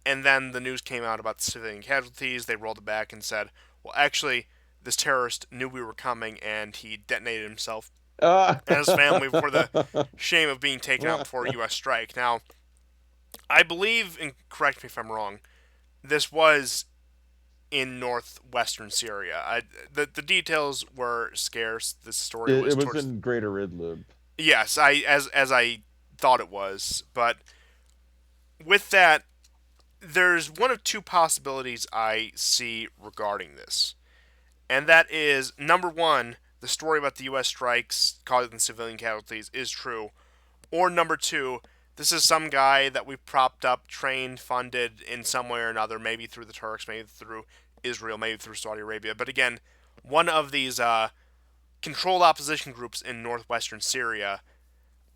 And then the news came out about the civilian casualties. They rolled it back and said, well, actually, this terrorist knew we were coming and he detonated himself Ah. and his family before the shame of being taken out before a U.S. strike. Now, I believe, and correct me if I'm wrong, this was in northwestern Syria. The details were scarce. The story It, was it was towards in Greater Idlib. yes, I as I thought it was, but with that, there's one of two possibilities I see regarding this, and that is number one, the story about the U.S. strikes causing civilian casualties is true, or number two, this is some guy that we propped up, trained, funded in some way or another, maybe through the Turks, maybe through Israel, maybe through Saudi Arabia. But again, one of these controlled opposition groups in northwestern Syria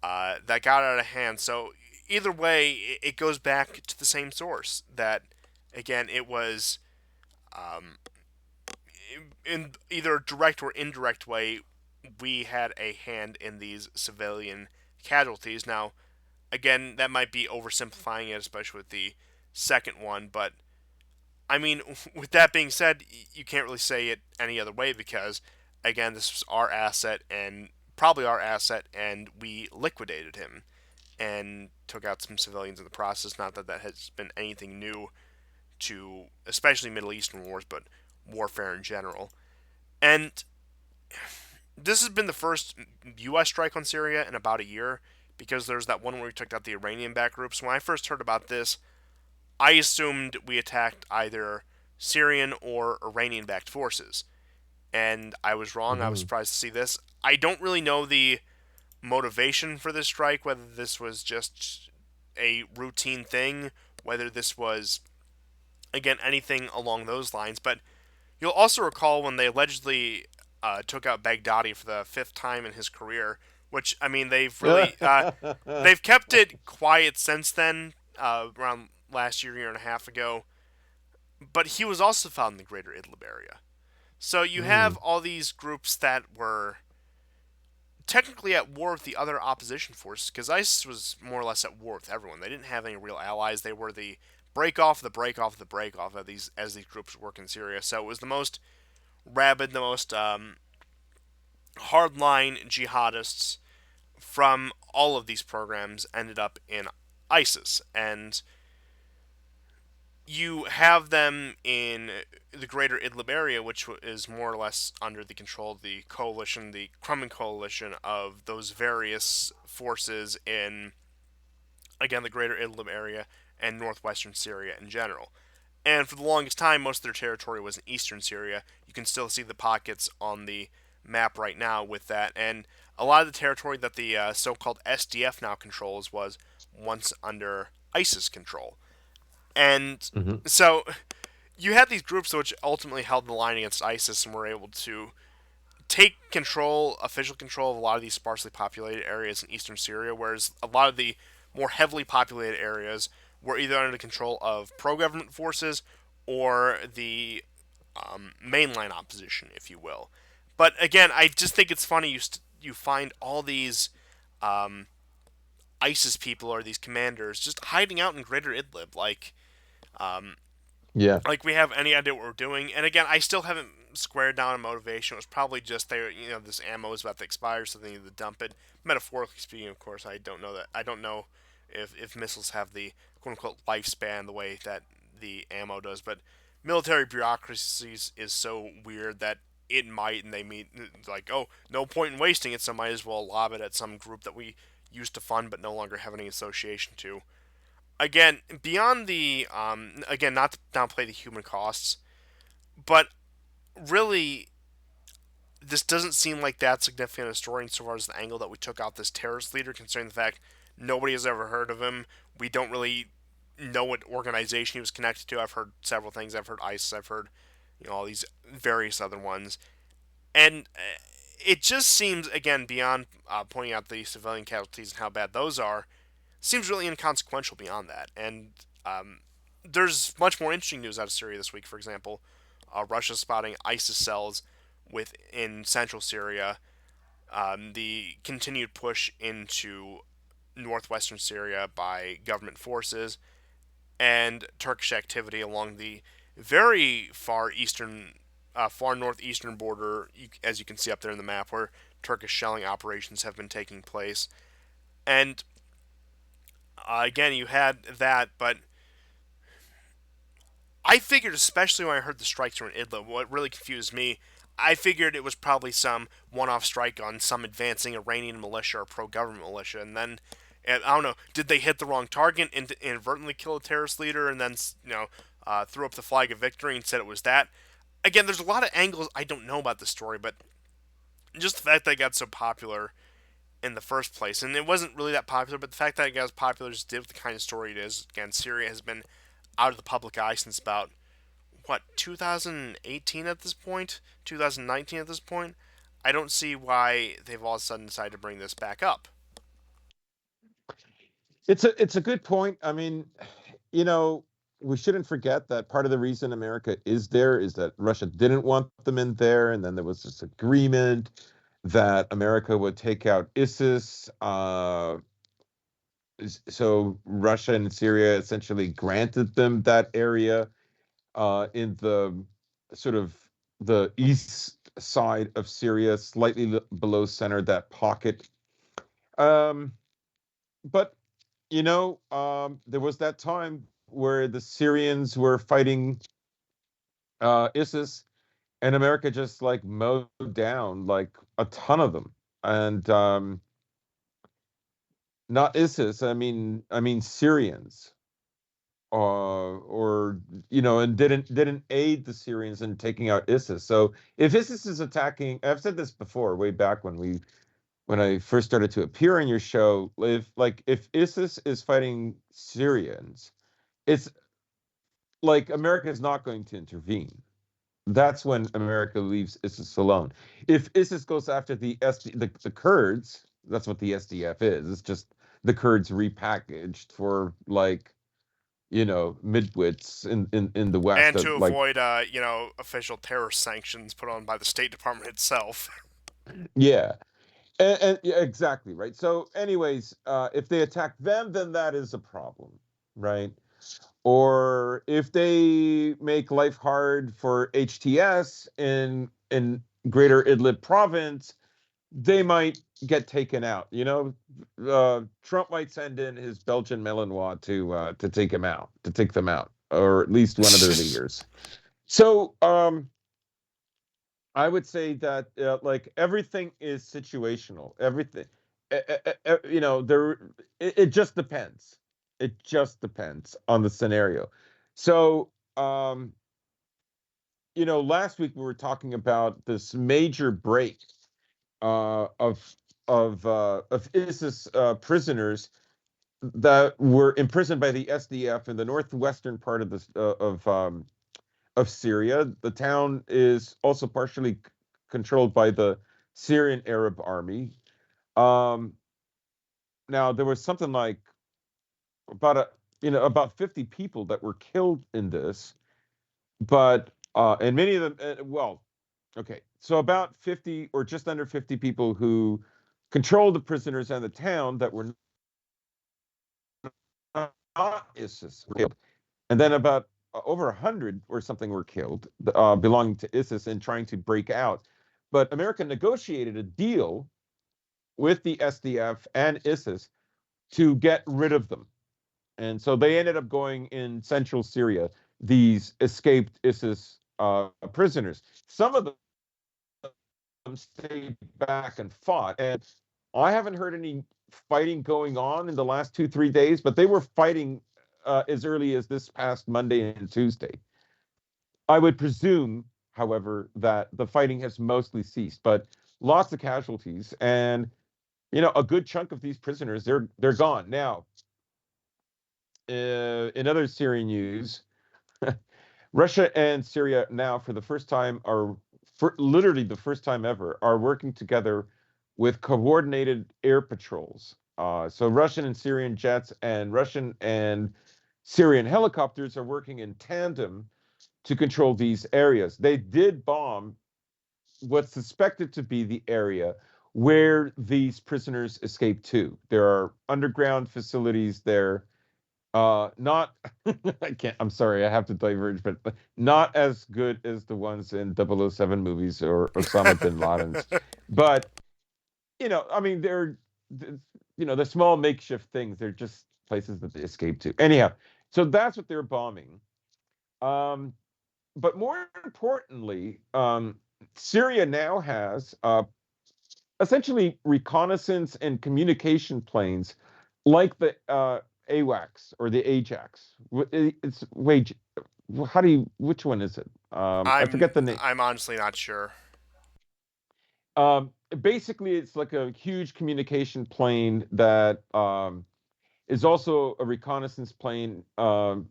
that got out of hand. So either way, it goes back to the same source. That again, it was um, in either direct or indirect way, we had a hand in these civilian casualties. Now, again, that might be oversimplifying it, especially with the second one. But I mean, with that being said, you can't really say it any other way because, again, this was our asset and probably our asset, and we liquidated him and took out some civilians in the process. Not that that has been anything new to, especially Middle Eastern wars, but warfare in general. And this has been the first U.S. strike on Syria in about a year because there's that one where we took out the Iranian-backed groups. When I first heard about this, I assumed we attacked either Syrian or Iranian backed forces. And I was wrong. I was Hmm. surprised to see this. I don't really know the motivation for this strike, whether this was just a routine thing, whether this was, again, anything along those lines. But you'll also recall when they allegedly took out Baghdadi for the fifth time in his career, which, I mean, they've kept it quiet since then, around last year, year and a half ago. But he was also found in the greater Idlib area. So you have Mm. all these groups that were technically at war with the other opposition forces, because ISIS was more or less at war with everyone. They didn't have any real allies. They were the break off, the break off, the break off of these as these groups work in Syria. So it was the most rabid, the most hardline jihadists from all of these programs ended up in ISIS, and you have them in the greater Idlib area, which is more or less under the control of the coalition, the Kremlin coalition of those various forces in, again, the greater Idlib area and northwestern Syria in general. And for the longest time, most of their territory was in eastern Syria. You can still see the pockets on the map right now with that. And a lot of the territory that the so called SDF now controls was once under ISIS control. And Hmm. so you had these groups which ultimately held the line against ISIS and were able to take control, official control of a lot of these sparsely populated areas in eastern Syria, whereas a lot of the more heavily populated areas were either under the control of pro-government forces or the mainline opposition, if you will. But again, I just think it's funny you find all these um, ISIS people or these commanders just hiding out in Greater Idlib, um, Yeah. like we have any idea what we're doing. And again, I still haven't squared down a motivation. It was probably just this ammo is about to expire, so they need to dump it. Metaphorically speaking, of course, I don't know that. I don't know if missiles have the quote unquote lifespan the way that the ammo does, but military bureaucracies is so weird that it might, and they mean like, oh, no point in wasting it, so might as well lob it at some group that we used to fund but no longer have any association to. Again, beyond the again, not to downplay the human costs, but really, this doesn't seem like that significant a story insofar as the angle that we took out this terrorist leader, considering the fact nobody has ever heard of him. We don't really know what organization he was connected to. I've heard several things. I've heard ISIS. I've heard all these various other ones, and it just seems again beyond pointing out the civilian casualties and how bad those are, seems really inconsequential beyond that. And um, there's much more interesting news out of Syria this week. For example, Russia spotting ISIS cells within central Syria. The continued push into northwestern Syria by government forces, and Turkish activity along the very far northeastern border, as you can see up there in the map, where Turkish shelling operations have been taking place. And again, you had that, but I figured, especially when I heard the strikes were in Idlib, what really confused me, I figured it was probably some one-off strike on some advancing Iranian militia or pro-government militia, and then, and I don't know, did they hit the wrong target and inadvertently kill a terrorist leader, and then threw up the flag of victory and said it was that? Again, there's a lot of angles I don't know about the story, but just the fact that it got so popular in the first place, and it wasn't really that popular, but the fact that it got as popular just did with the kind of story it is. Again, Syria has been out of the public eye since about what 2018 at this point, 2019 at this point. I don't see why they've all of a sudden decided to bring this back up. It's a good point. I mean, you know, we shouldn't forget that part of the reason America is there is that Russia didn't want them in there, and then there was this agreement that America would take out ISIS. So Russia and Syria essentially granted them that area in the sort of the east side of Syria, slightly below center, that pocket. Um, but there was that time where the Syrians were fighting ISIS, and America just like mowed down like a ton of them, and not ISIS. I mean Syrians, or and didn't aid the Syrians in taking out ISIS. So if ISIS is attacking, I've said this before, way back when I first started to appear on your show, if ISIS is fighting Syrians, it's like America is not going to intervene. That's when America leaves ISIS alone. If ISIS goes after the Kurds, that's what the SDF is. It's just the Kurds repackaged for midwits in the West And that to like. avoid, official terror sanctions put on by the State Department itself. Yeah. And yeah, exactly right. So, anyways, if they attack them, then that is a problem, right? Or if they make life hard for HTS in Greater Idlib province, they might get taken out. Trump might send in his Belgian Malinois to take them out, or at least one of their leaders. So, I would say that everything is situational. Everything, there it just depends. It just depends on the scenario. So, last week we were talking about this major break of of ISIS prisoners that were imprisoned by the SDF in the northwestern part of of Syria. The town is also partially controlled by the Syrian Arab Army. Um, Now there was something like about 50 people that were killed in this, but and many of them, okay, so about 50 or just under 50 people who controlled the prisoners and the town that were not ISIS were killed, and then about over 100 or something were killed belonging to ISIS in trying to break out. But America negotiated a deal with the SDF and ISIS to get rid of them. And so they ended up going in central Syria, these escaped ISIS prisoners. Some of them stayed back and fought. And I haven't heard any fighting going on in the last 2-3 days, but they were fighting as early as this past Monday and Tuesday. I would presume, however, that the fighting has mostly ceased, but lots of casualties, and a good chunk of these prisoners, they're gone now. In other Syrian news, Russia and Syria now, for the first time, for literally the first time ever, are working together with coordinated air patrols. So Russian and Syrian jets and Russian and Syrian helicopters are working in tandem to control these areas. They did bomb what's suspected to be the area where these prisoners escaped to. There are underground facilities there. Not, I can't, I'm sorry, I have to diverge, but not as good as the ones in 007 movies or Osama bin Laden's. But, I mean, they're small makeshift things. They're just places that they escape to. Anyhow, so that's what they're bombing. Um, but more importantly, Syria now has essentially reconnaissance and communication planes like the AWACS or the Ajax. It's wait, how do you? Which one is it? I forget the name. I'm honestly not sure. Basically, it's like a huge communication plane that is also a reconnaissance plane, and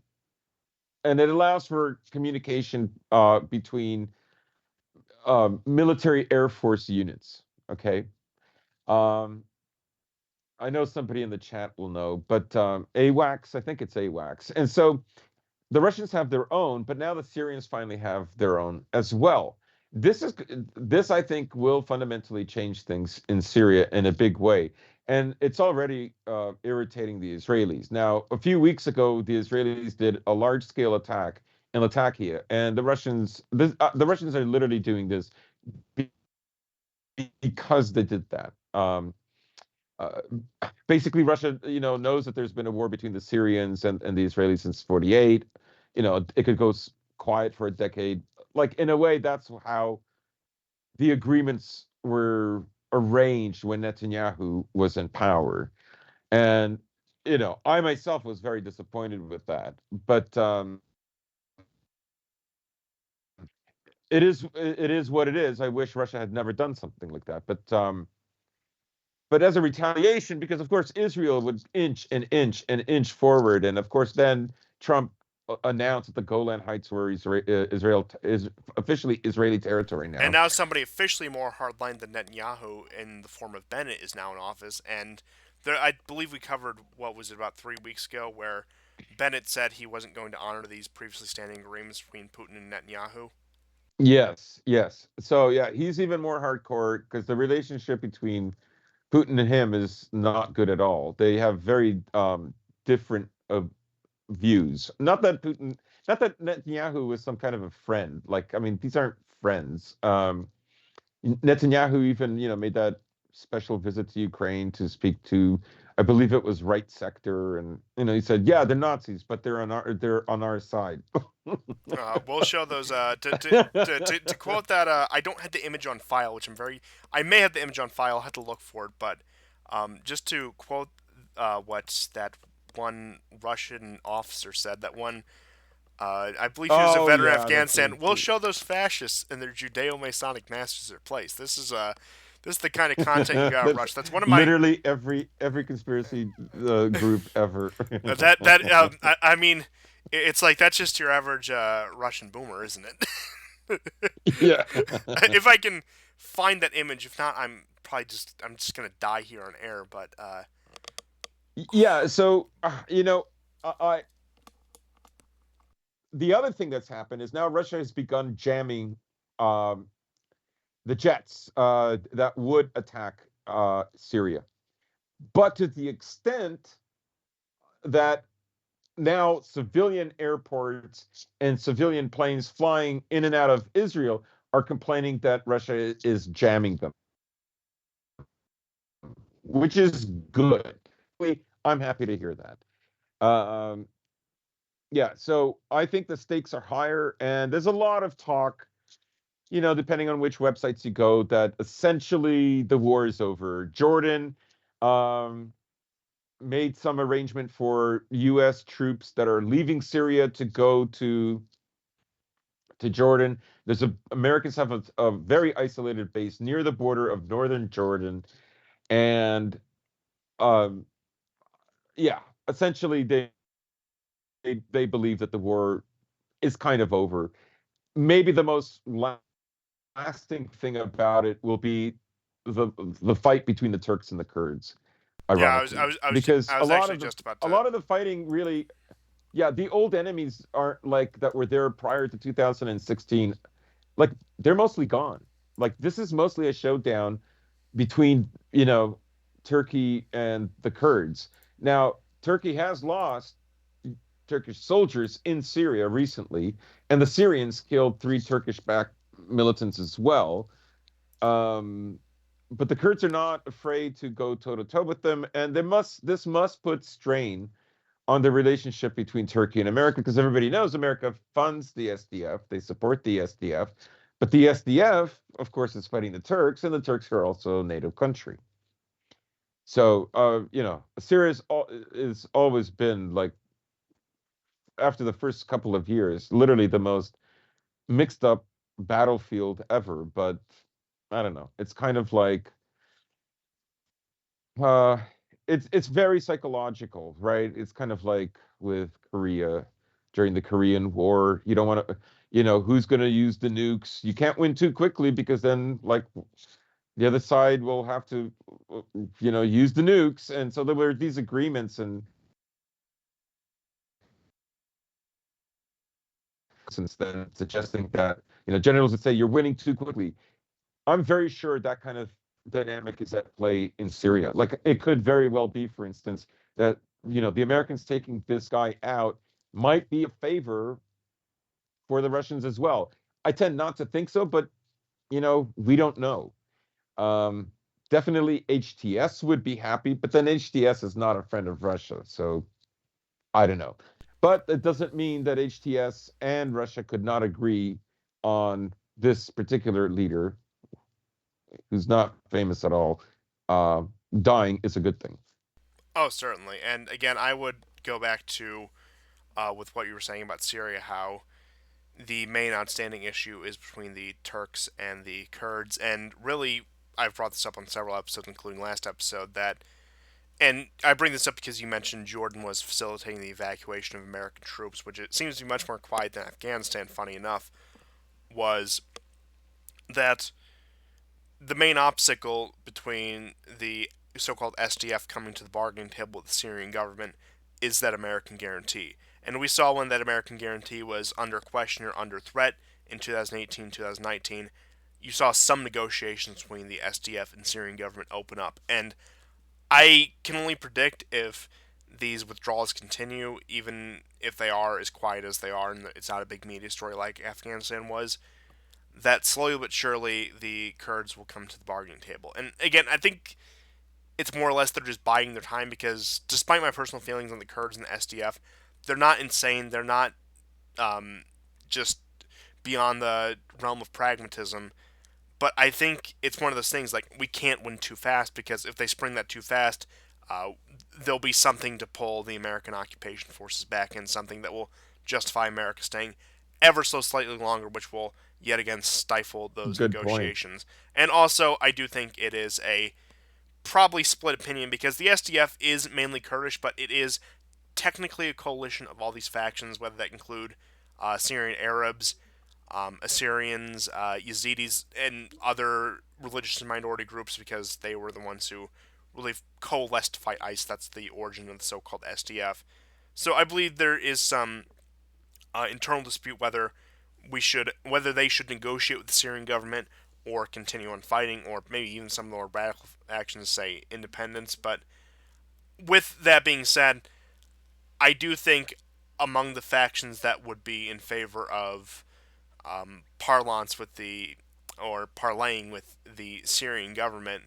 it allows for communication between military Air Force units. Okay. Um, I know somebody in the chat will know, but AWACS, I think it's AWACS. And so the Russians have their own, but now the Syrians finally have their own as well. This I think will fundamentally change things in Syria in a big way, and it's already irritating the Israelis. Now, a few weeks ago, the Israelis did a large-scale attack in Latakia, and the Russians are literally doing this because they did that. Uh, Basically, Russia, knows that there's been a war between the Syrians and the Israelis since '48. It could go quiet for a decade. Like in a way, that's how the agreements were arranged when Netanyahu was in power. And I myself was very disappointed with that. But it is what it is. I wish Russia had never done something like that. But as a retaliation, because of course Israel would inch and inch and inch forward, and of course then Trump announced that the Golan Heights were Israel is officially Israeli territory And now. now somebody officially more hardline than Netanyahu in the form of Bennett is now in office. And I believe we covered, what was it, about 3 weeks ago, where Bennett said he wasn't going to honor these previously standing agreements between Putin and Netanyahu. Yes, yes. So yeah, he's even more hardcore because the relationship between Putin and him is not good at all. They have very different views. Not that Netanyahu was some kind of a friend. Like, I mean, these aren't friends. Netanyahu even, made that special visit to Ukraine to speak to, I believe it was right sector, and he said, yeah, they're Nazis, but they're on our side. We'll show those. To quote that, I don't have the image on file, which I may have the image on file. I'll have to look for it. But just to quote what that one Russian officer said, that one, I believe he was a Oh veteran of yeah, that's Afghanistan. We'll the show those fascists and their Judeo-Masonic masters their place. This is the kind of content you gotta that's rush. That's one of my literally every conspiracy group ever. I mean, it's like that's just your average Russian boomer, isn't it? Yeah. If I can find that image, if not, I'm just gonna die here on air. But Yeah, so I the other thing that's happened is now Russia has begun jamming um, the jets that would attack Syria, but to the extent that now civilian airports and civilian planes flying in and out of Israel are complaining that Russia is jamming them, which is good. I'm happy to hear that. Yeah, so I think the stakes are higher, and there's a lot of talk, depending on which websites you go, that essentially the war is over. Jordan um, made some arrangement for U.S. troops that are leaving Syria to go to Jordan. Americans have a very isolated base near the border of northern Jordan, and um, yeah, essentially they believe that the war is kind of over. Maybe the most lasting thing about it will be the fight between the Turks and the Kurds, yeah, ironically, I because was actually just about a to. lot of the fighting really. Yeah, the old enemies aren't like that were there prior to 2016. Like they're mostly gone. Like this is mostly a showdown between, Turkey and the Kurds. Now, Turkey has lost Turkish soldiers in Syria recently, and the Syrians killed three Turkish-backed militants as well. Um, but the Kurds are not afraid to go toe to toe with them, and this must put strain on the relationship between Turkey and America, because everybody knows America funds the SDF, they support the SDF, but the SDF, of course, is fighting the Turks, and the Turks are also a NATO country. So, Syria is always been like, after the first couple of years, literally the most mixed up battlefield ever. But I don't know. It's kind of like uh, it's very psychological, right? It's kind of like with Korea during the Korean War. You don't want to, who's going to use the nukes? You can't win too quickly because then, like, the other side will have to, use the nukes. And so there were these agreements and since then suggesting that, generals would say you're winning too quickly. I'm very sure that kind of dynamic is at play in Syria. Like it could very well be, for instance, that, the Americans taking this guy out might be a favor for the Russians as well. I tend not to think so, but, we don't know. Um, Definitely HTS would be happy, but then HTS is not a friend of Russia. So I don't know. But it doesn't mean that HTS and Russia could not agree on this particular leader, who's not famous at all, uh, dying is a good thing. Oh, certainly. And again, I would go back to with what you were saying about Syria, how the main outstanding issue is between the Turks and the Kurds, and really, I've brought this up on several episodes, including last episode, that and I bring this up because you mentioned Jordan was facilitating the evacuation of American troops, which it seems to be much more quiet than Afghanistan, funny enough, was that the main obstacle between the so called SDF coming to the bargaining table with the Syrian government is that American guarantee. And we saw when that American guarantee was under question or under threat in 2018, 2019, you saw some negotiations between the SDF and Syrian government open up. And I can only predict if these withdrawals continue, even if they are as quiet as they are, and it's not a big media story like Afghanistan was, that slowly but surely the Kurds will come to the bargaining table. And again, I think it's more or less they're just biding their time because, despite my personal feelings on the Kurds and the SDF, they're not insane. They're not just beyond the realm of pragmatism. But I think it's one of those things like we can't win too fast because if they spring that too fast, uh, there'll be something to pull the American occupation forces back in, something that will justify America staying ever so slightly longer, which will yet again stifle those Good point. negotiations. And also, I do think it is a probably split opinion because the SDF is mainly Kurdish, but it is technically a coalition of all these factions, whether that include Syrian Arabs, Assyrians, Yazidis, and other religious and minority groups because they were the ones who really coalesced to fight ICE. That's the origin of the so-called SDF. So I believe there is some internal dispute whether they should negotiate with the Syrian government or continue on fighting, or maybe even some of the more radical actions say independence. But with that being said, I do think among the factions that would be in favor of parlance with the or parlaying with the Syrian government,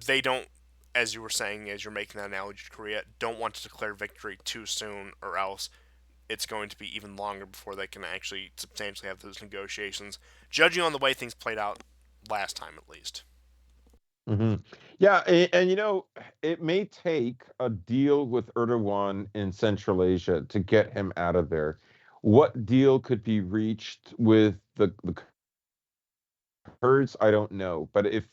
they don't, as you were saying, as you're making that analogy to Korea, don't want to declare victory too soon, or else it's going to be even longer before they can actually substantially have those negotiations, judging on the way things played out last time at least. Hmm. Yeah, and, it may take a deal with Erdogan in Central Asia to get him out of there. What deal could be reached with the Kurds? I don't know. But if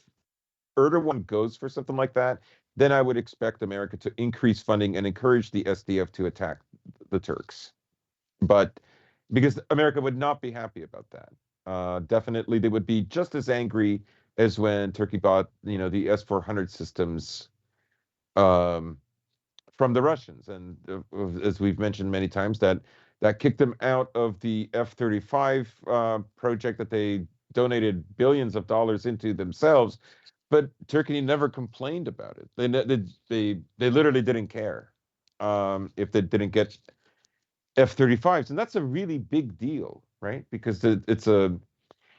Erdogan goes for something like that, then I would expect America to increase funding and encourage the SDF to attack the Turks. But because America would not be happy about that. Definitely, they would be just as angry as when Turkey bought, the S-400 systems um, from the Russians, and as we've mentioned many times, that kicked them out of the F-35 project that they donated billions of dollars into themselves. But Turkey never complained about it. They literally didn't care if they didn't get F-35s, and that's a really big deal, right? Because it's a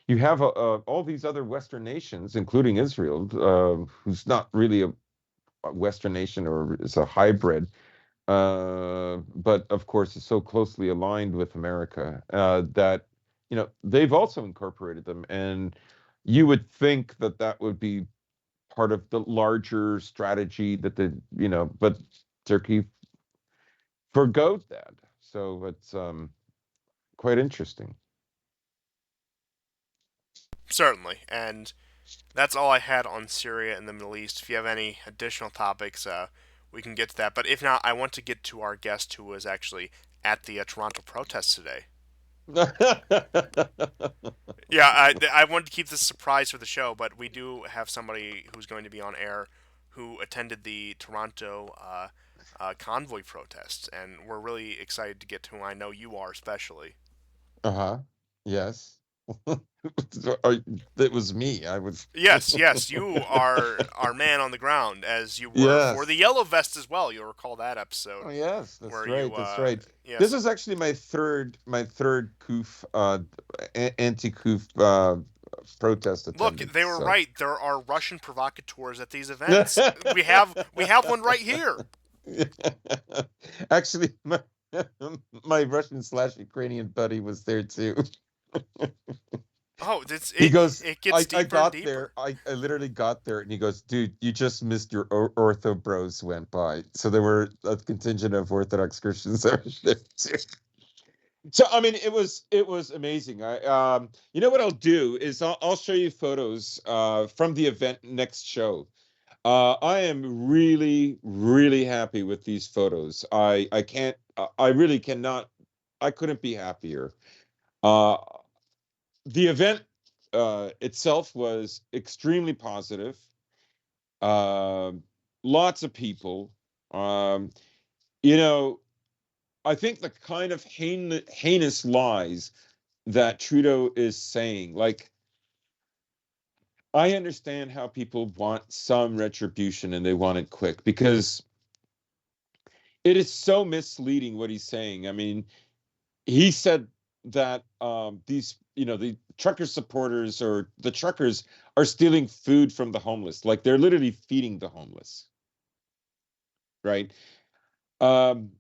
you have all these other Western nations, including Israel, who's not really a Western nation or is a hybrid, but of course is so closely aligned with America that they've also incorporated them, and you would think that that would be part of the larger strategy that but Turkey forgoed that. So it's quite interesting. Certainly, and that's all I had on Syria and the Middle East. If you have any additional topics, we can get to that. But if not, I want to get to our guest who was actually at the Toronto protests today. Yeah, I wanted to keep this a surprise for the show, but we do have somebody who's going to be on air who attended the Toronto convoy protests, and we're really excited to get to who I know you are, especially. Uh-huh. Yes. It was me. I was. Yes, yes, you are our man on the ground, as you were for the Yes. Yellow Vest as well. You'll recall that episode Oh yes, where that's you, right. That's right. This yes. is actually my third COOF anti-COOF protest Look, attendance. they were So right. There are Russian provocateurs at these events. We have one right here. actually my Russian/Ukrainian buddy was there too. Oh, it's He it. goes, It gets I deeper and got there. deeper. I literally got there, and he goes, dude, you just missed your ortho bros went by. So there were a contingent of Orthodox Christians that were there too. So I mean, it was amazing. You know what I'll do is I'll show you photos from the event next show. I am really, really happy with these photos. I can't, I really cannot, I couldn't be happier. Uh, the event itself was extremely positive. Um, Lots of people. Um, you know, I think the kind of heinous lies that Trudeau is saying, like, I understand how people want some retribution and they want it quick because it is so misleading what he's saying. I mean, he said that the trucker supporters or the truckers are stealing food from the homeless, like they're literally feeding the homeless, right? Um,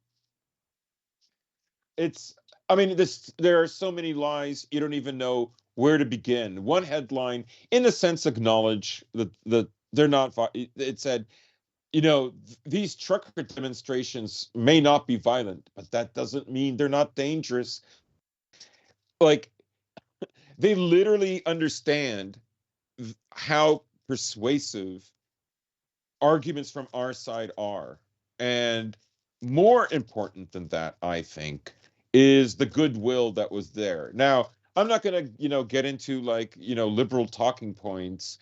it's, I mean, there are so many lies you don't even know where to begin. One headline, in a sense, acknowledge that they're not. It said, these trucker demonstrations may not be violent, but that doesn't mean they're not dangerous. Like, they literally understand how persuasive arguments from our side are. And more important than that, I think, is the goodwill that was there. Now, I'm not going to, get into like, liberal talking points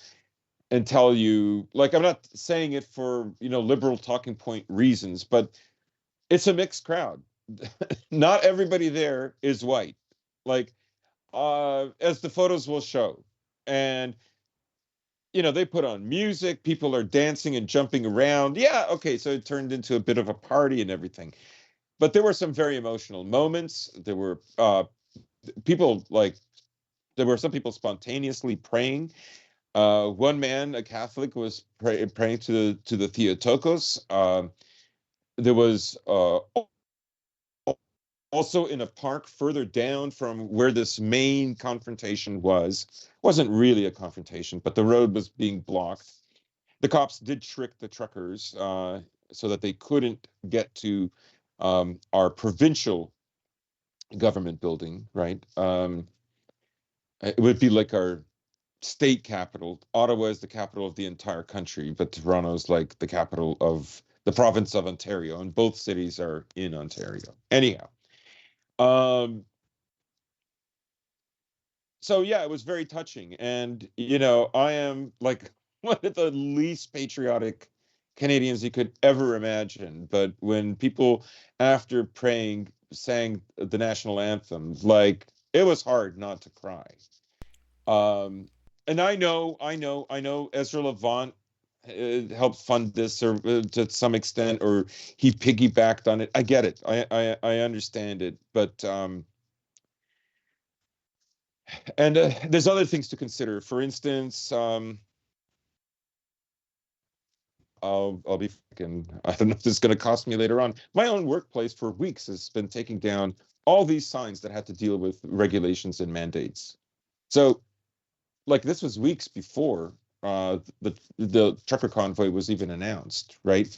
and tell you, like, I'm not saying it for, liberal talking point reasons, but it's a mixed crowd. Not everybody there is white. Like, as the photos will show. And they put on music, people are dancing and jumping around. Yeah, okay, so it turned into a bit of a party and everything. But there were some very emotional moments. There were people like there were some people spontaneously praying. One man, a Catholic, was praying to the Theotokos. There was also in a park further down from where this main confrontation wasn't really a confrontation, but the road was being blocked. The cops did trick the truckers so that they couldn't get to our provincial government building, right? It would be like our state capital. Ottawa is the capital of the entire country, but Toronto is like the capital of the province of Ontario, and both cities are in Ontario. Anyhow, um, so yeah, it was very touching, and I am like one of the least patriotic Canadians you could ever imagine. But when people, after praying, sang the national anthem, like, it was hard not to cry. And I know Ezra Levant helped fund this, or to some extent, or he piggybacked on it. I get it. I understand it. But and there's other things to consider. For instance, I'll be fucking, I don't know if this is going to cost me later on. My own workplace for weeks has been taking down all these signs that had to deal with regulations and mandates. So, like, this was weeks before the trucker convoy was even announced, right?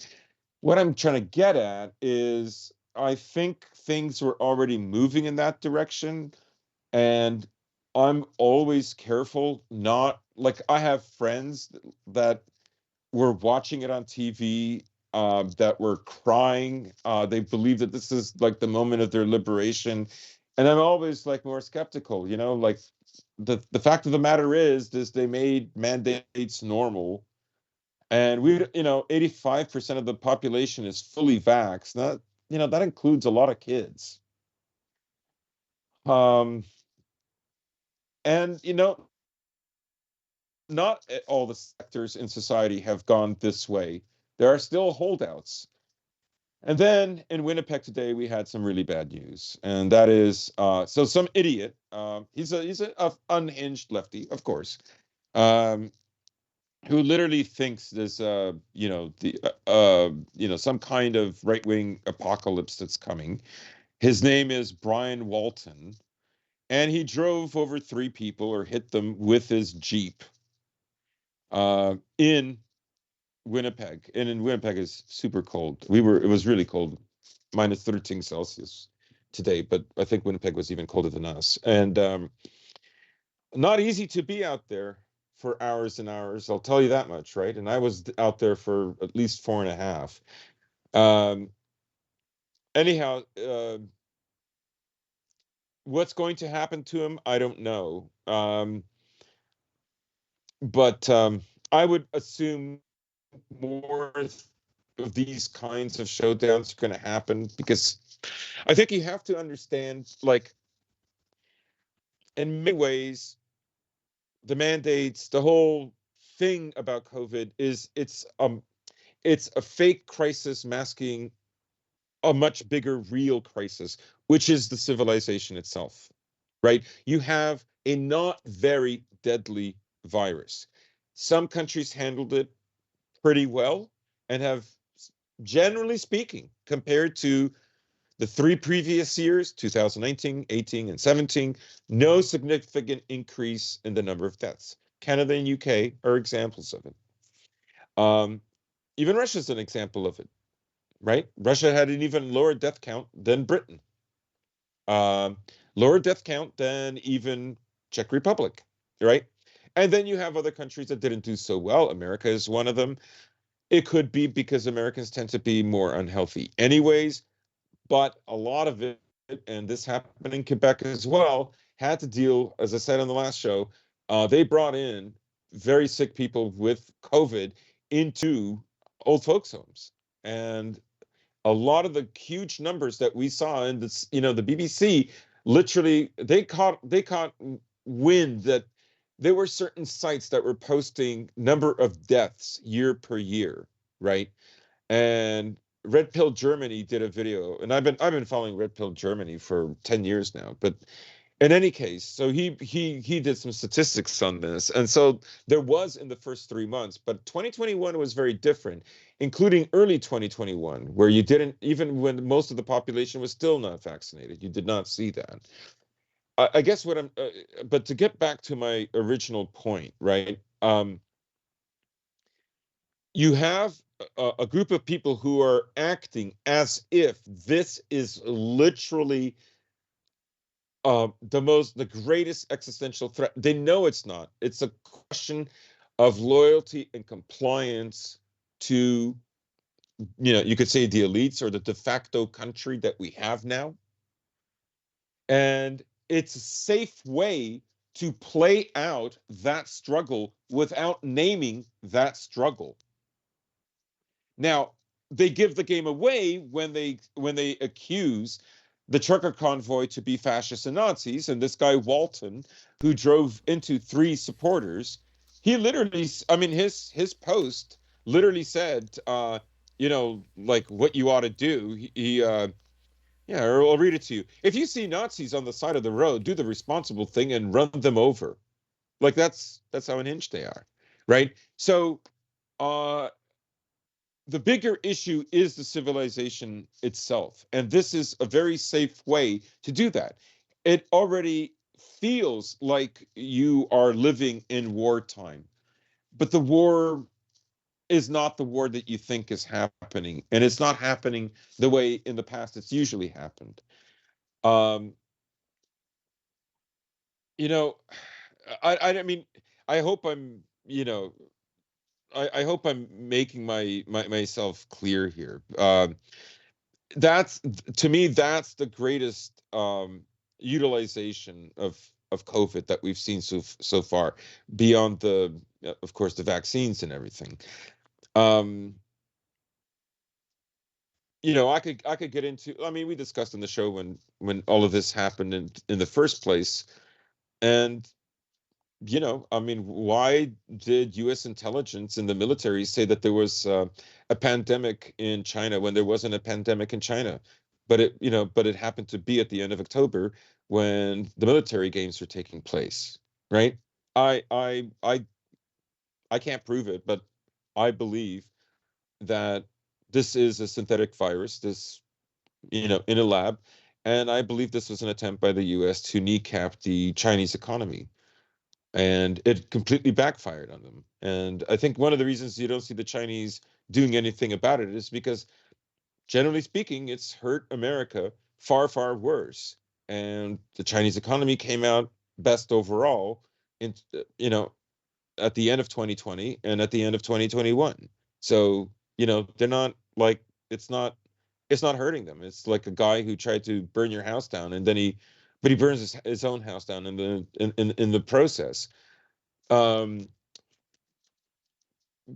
What I'm trying to get at is, I think things were already moving in that direction, and I'm always careful not, like, I have friends that were watching it on TV, that were crying. They believe that this is like the moment of their liberation, and I'm always like more skeptical. Like, the fact of the matter is they made mandates normal, and 85% of the population is fully vaxxed. That includes a lot of kids. Um, and not all the sectors in society have gone this way. There are still holdouts. And then in Winnipeg today, we had some really bad news, and that is, so some idiot. He's a unhinged lefty, of course, um, who literally thinks there's some kind of right wing apocalypse that's coming. His name is Brian Walton, and he drove over three people, or hit them with his Jeep, in Winnipeg. And in Winnipeg is super cold. It was really cold, minus 13 Celsius today, but I think Winnipeg was even colder than us. And not easy to be out there for hours and hours, I'll tell you that much, right? And I was out there for at least 4.5. Um, anyhow, what's going to happen to him, I don't know. But I would assume more of these kinds of showdowns are going to happen, because I think you have to understand, like, in many ways, the mandates, the whole thing about COVID is, it's a fake crisis masking a much bigger real crisis, which is the civilization itself, right? You have a not very deadly virus. Some countries handled it pretty well, and have, generally speaking, compared to the three previous years, 2019, 18, and 17, no significant increase in the number of deaths. Canada and UK are examples of it. Even Russia is an example of it, right? Russia had an even lower death count than Britain, lower death count than even Czech Republic, right? And then you have other countries that didn't do so well. America is one of them. It could be because Americans tend to be more unhealthy anyways, but a lot of it, and this happened in Quebec as well, had to deal, as I said on the last show, they brought in very sick people with COVID into old folks' homes. And a lot of the huge numbers that we saw in this, the BBC, literally, they caught wind that there were certain sites that were posting number of deaths year per year, right? And Red Pill Germany did a video, and I've been following Red Pill Germany for 10 years now. But in any case, so he did some statistics on this, and so there was in the first 3 months, but 2021 was very different, including early 2021, where you didn't, even when most of the population was still not vaccinated, you did not see that. I guess what I'm, but to get back to my original point, right? You have a group of people who are acting as if this is literally the greatest existential threat. They know it's not. It's a question of loyalty and compliance to, you could say, the elites, or the de facto country that we have now. And it's a safe way to play out that struggle without naming that struggle. Now, they give the game away when they accuse the trucker convoy to be fascists and Nazis, and this guy Walton, who drove into three supporters, he literally, I mean, his post literally said, like what you ought to do. Yeah, I'll read it to you. If you see Nazis on the side of the road, do the responsible thing and run them over. Like that's how unhinged they are, right? So, uh, the bigger issue is the civilization itself. And this is a very safe way to do that. It already feels like you are living in wartime, but the war is not the war that you think is happening. And it's not happening the way in the past it's usually happened. Um, you know, I mean, I hope I'm, I hope I'm making myself clear here. That's to me that's the greatest utilization of COVID that we've seen so far, beyond the of course the vaccines and everything. Um, I could get into. I mean, we discussed in the show when all of this happened in the first place, and I mean, why did U.S. intelligence and the military say that there was a pandemic in China when there wasn't a pandemic in China? But it happened to be at the end of October when the military games were taking place, right? I I I I can't prove it, but I believe that this is a synthetic virus, this in a lab, and I believe this was an attempt by the U.S. to kneecap the Chinese economy, and it completely backfired on them. And I think one of the reasons you don't see the Chinese doing anything about it is because, generally speaking, it's hurt America far, far worse. And the Chinese economy came out best overall in at the end of 2020 and at the end of 2021. So, they're not like it's not hurting them. It's like a guy who tried to burn your house down and then he burns his own house down in the process. Um,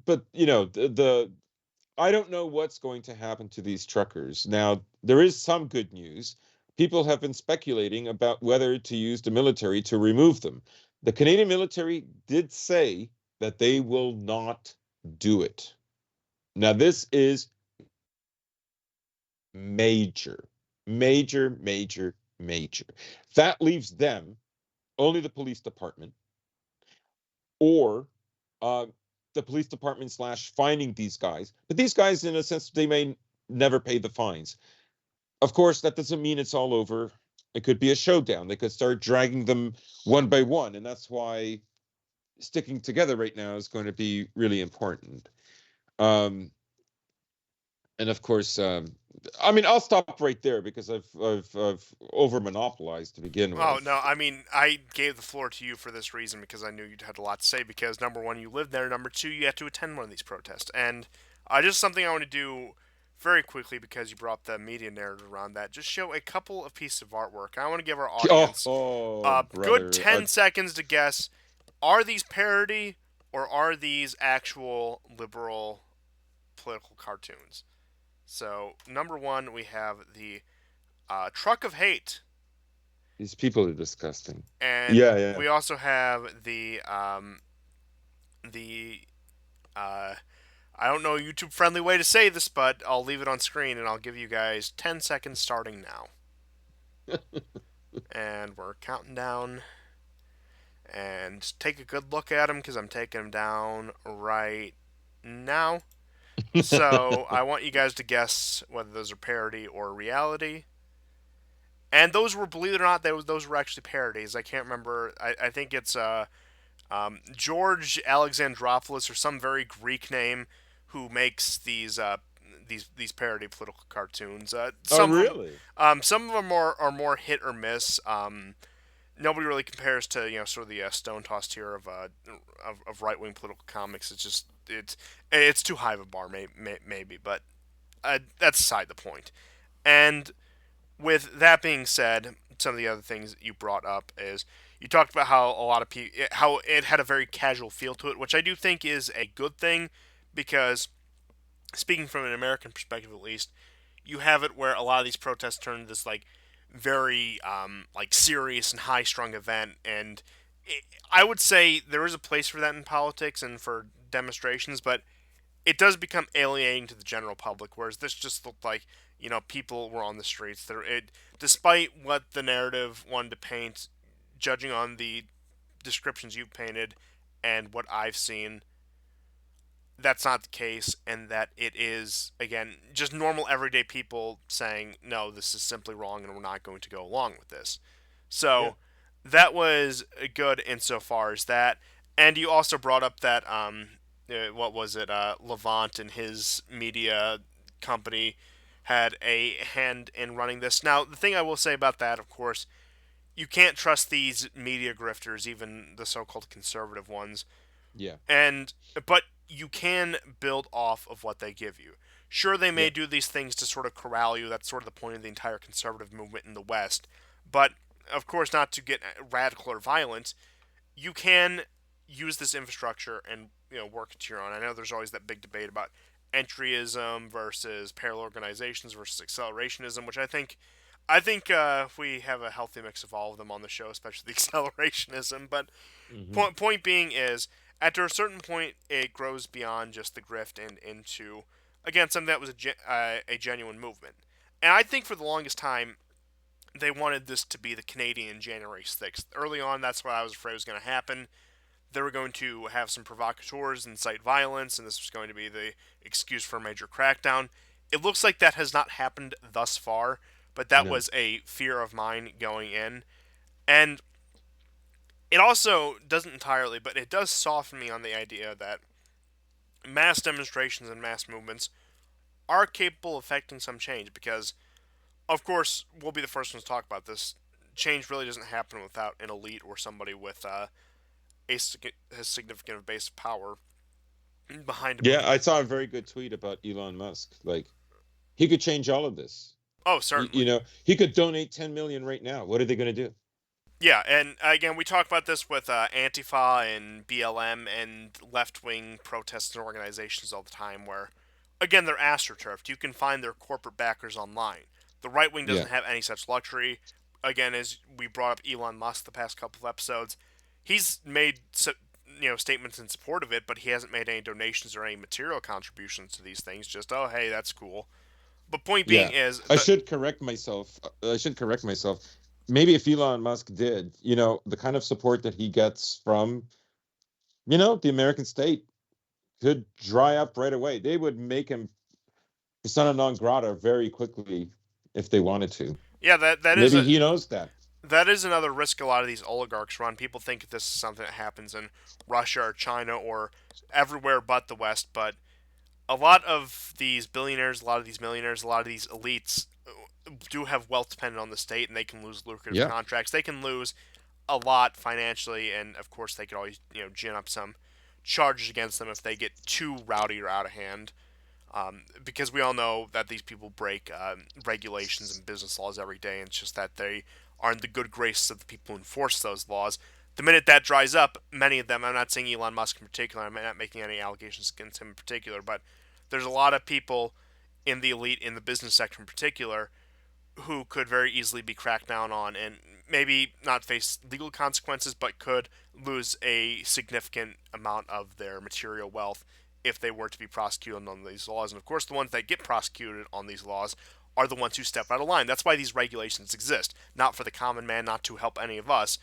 but the I don't know what's going to happen to these truckers. Now, there is some good news. People have been speculating about whether to use the military to remove them. The Canadian military did say that they will not do it. Now, this is major, major, major, major. That leaves them, only the police department, or uh, the police department slash finding these guys. But these guys, in a sense, they may never pay the fines. Of course, that doesn't mean it's all over. It could be a showdown. They could start dragging them one by one, and that's why sticking together right now is going to be really important. Um, and of course, I mean, I'll stop right there because I've over monopolized to begin Oh with. no, I mean I gave the floor to you for this reason because I knew you'd had a lot to say. Because number one, you lived there. Number two, you had to attend one of these protests, and just something I want to do very quickly because you brought the media narrative around that. Just show a couple of pieces of artwork. I want to give our Oh, audience oh, a good brother. 10 seconds to guess: are these parody or are these actual liberal political cartoons? So number one, we have the truck of hate. These people are disgusting. And Yeah, yeah. we also have the uh, I don't know a YouTube friendly way to say this, but I'll leave it on screen and I'll give you guys 10 seconds starting now. And we're counting down. And take a good look at them because I'm taking them down right now. So I want you guys to guess whether those are parody or reality. And those were, believe it or not, those were actually parodies. I can't remember. I think it's George Alexandropoulos or some very Greek name who makes these parody political cartoons. Oh, really? Some of them are more hit or miss. Nobody really compares to sort of the stone tossed tier of right wing political comics. It's too high of a bar, maybe, but that's aside the point. And with that being said, some of the other things you brought up is you talked about how a lot of people how it had a very casual feel to it, which I do think is a good thing because speaking from an American perspective at least, you have it where a lot of these protests turn into this like very like serious and high strung event, and I would say there is a place for that in politics and for demonstrations, but it does become alienating to the general public. Whereas this just looked like people were on the streets. Despite what the narrative wanted to paint, judging on the descriptions you've painted and what I've seen, that's not the case, and that it is again just normal everyday people saying no, this is simply wrong, and we're not going to go along with this. Yeah. So that was good insofar as that. And you also brought up that what was it? Levant and his media company had a hand in running this. Now, the thing I will say about that, of course, you can't trust these media grifters, even the so-called conservative ones, Yeah. and but you can build off of what they give you. Sure, they may Yeah. do these things to sort of corral you. That's sort of the point of the entire conservative movement in the West. But of course, not to get radical or violent, you can use this infrastructure and work it to your own. I know there's always that big debate about entryism versus parallel organizations versus accelerationism, which I think we have a healthy mix of all of them on the show, especially the accelerationism. But Hmm. point being is, after a certain point, it grows beyond just the grift and into again something that was a genuine movement. And I think for the longest time, they wanted this to be the Canadian January 6th. Early on, that's what I was afraid was going to happen. They were going to have some provocateurs incite violence, and this was going to be the excuse for a major crackdown. It looks like that has not happened thus far, but that No. was a fear of mine going in. And it also doesn't entirely, but it does soften me on the idea that mass demonstrations and mass movements are capable of affecting some change because, of course, we'll be the first ones to talk about this. Change really doesn't happen without an elite or somebody with a significant base of power behind a Yeah, I movement. saw a very good tweet about Elon Musk. Like, he could change all of this. Oh, You certainly. know, he could donate 10 million right now. What are they going to do? Yeah, and again, we talk about this with Antifa and BLM and left wing protests and organizations all the time where, again, they're astroturfed. You can find their corporate backers online. The right wing Yeah. doesn't have any such luxury. Again, as we brought up Elon Musk the past couple of episodes, he's made statements in support of it, but he hasn't made any donations or any material contributions to these things. Just hey, that's cool. But point being Yeah. is I the should correct myself. I should correct myself. Maybe if Elon Musk did, the kind of support that he gets from, the American state could dry up right away. They would make him persona non grata very quickly if they wanted to. yeah that is Maybe a he knows that. that is another risk a lot of these oligarchs run. People think this is something that happens in Russia or China or everywhere but the West, but a lot of these billionaires, a lot of these millionaires, a lot of these elites do have wealth dependent on the state, and they can lose lucrative Yeah. contracts. They can lose a lot financially, and of course, they could always gin up some charges against them if they get too rowdy or out of hand. Because we all know that these people break regulations and business laws every day, and it's just that they aren't the good graces of the people who enforce those laws. The minute that dries up, many of them, I'm not saying Elon Musk in particular, I'm not making any allegations against him in particular, but there's a lot of people in the elite, in the business sector in particular, who could very easily be cracked down on and maybe not face legal consequences, but could lose a significant amount of their material wealth if they were to be prosecuted on these laws. And of course, the ones that get prosecuted on these laws are the ones who step out of line. That's why these regulations exist, not for the common man, not to help any of us,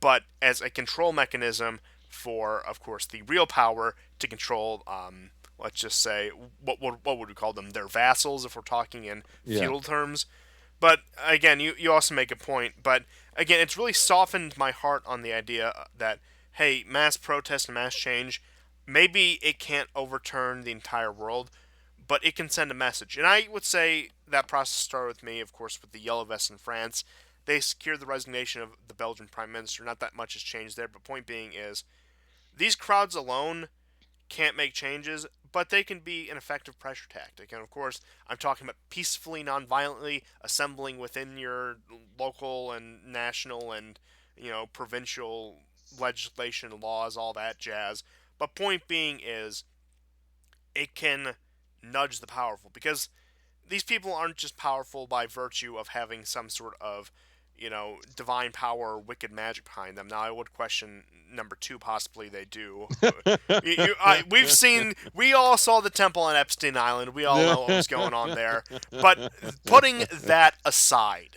but as a control mechanism for, of course, the real power to control. Let's just say what would we call them? Their vassals, if we're talking in Yeah. feudal terms. But again, you also make a point. But again, it's really softened my heart on the idea that hey, mass protest and mass change, maybe it can't overturn the entire world, but it can send a message. And I would say that process started with me, of course, with the Yellow Vests in France. They secured the resignation of the Belgian Prime Minister. Not that much has changed there, but point being is these crowds alone can't make changes, but they can be an effective pressure tactic. And of course, I'm talking about peacefully, non-violently assembling within your local and national and provincial legislation, laws, all that jazz. But point being is, it can nudge the powerful, because these people aren't just powerful by virtue of having some sort of, divine power or wicked magic behind them. Now, I would question number two. Possibly they do. We all saw the temple on Epstein Island. We all know what was going on there. But putting that aside,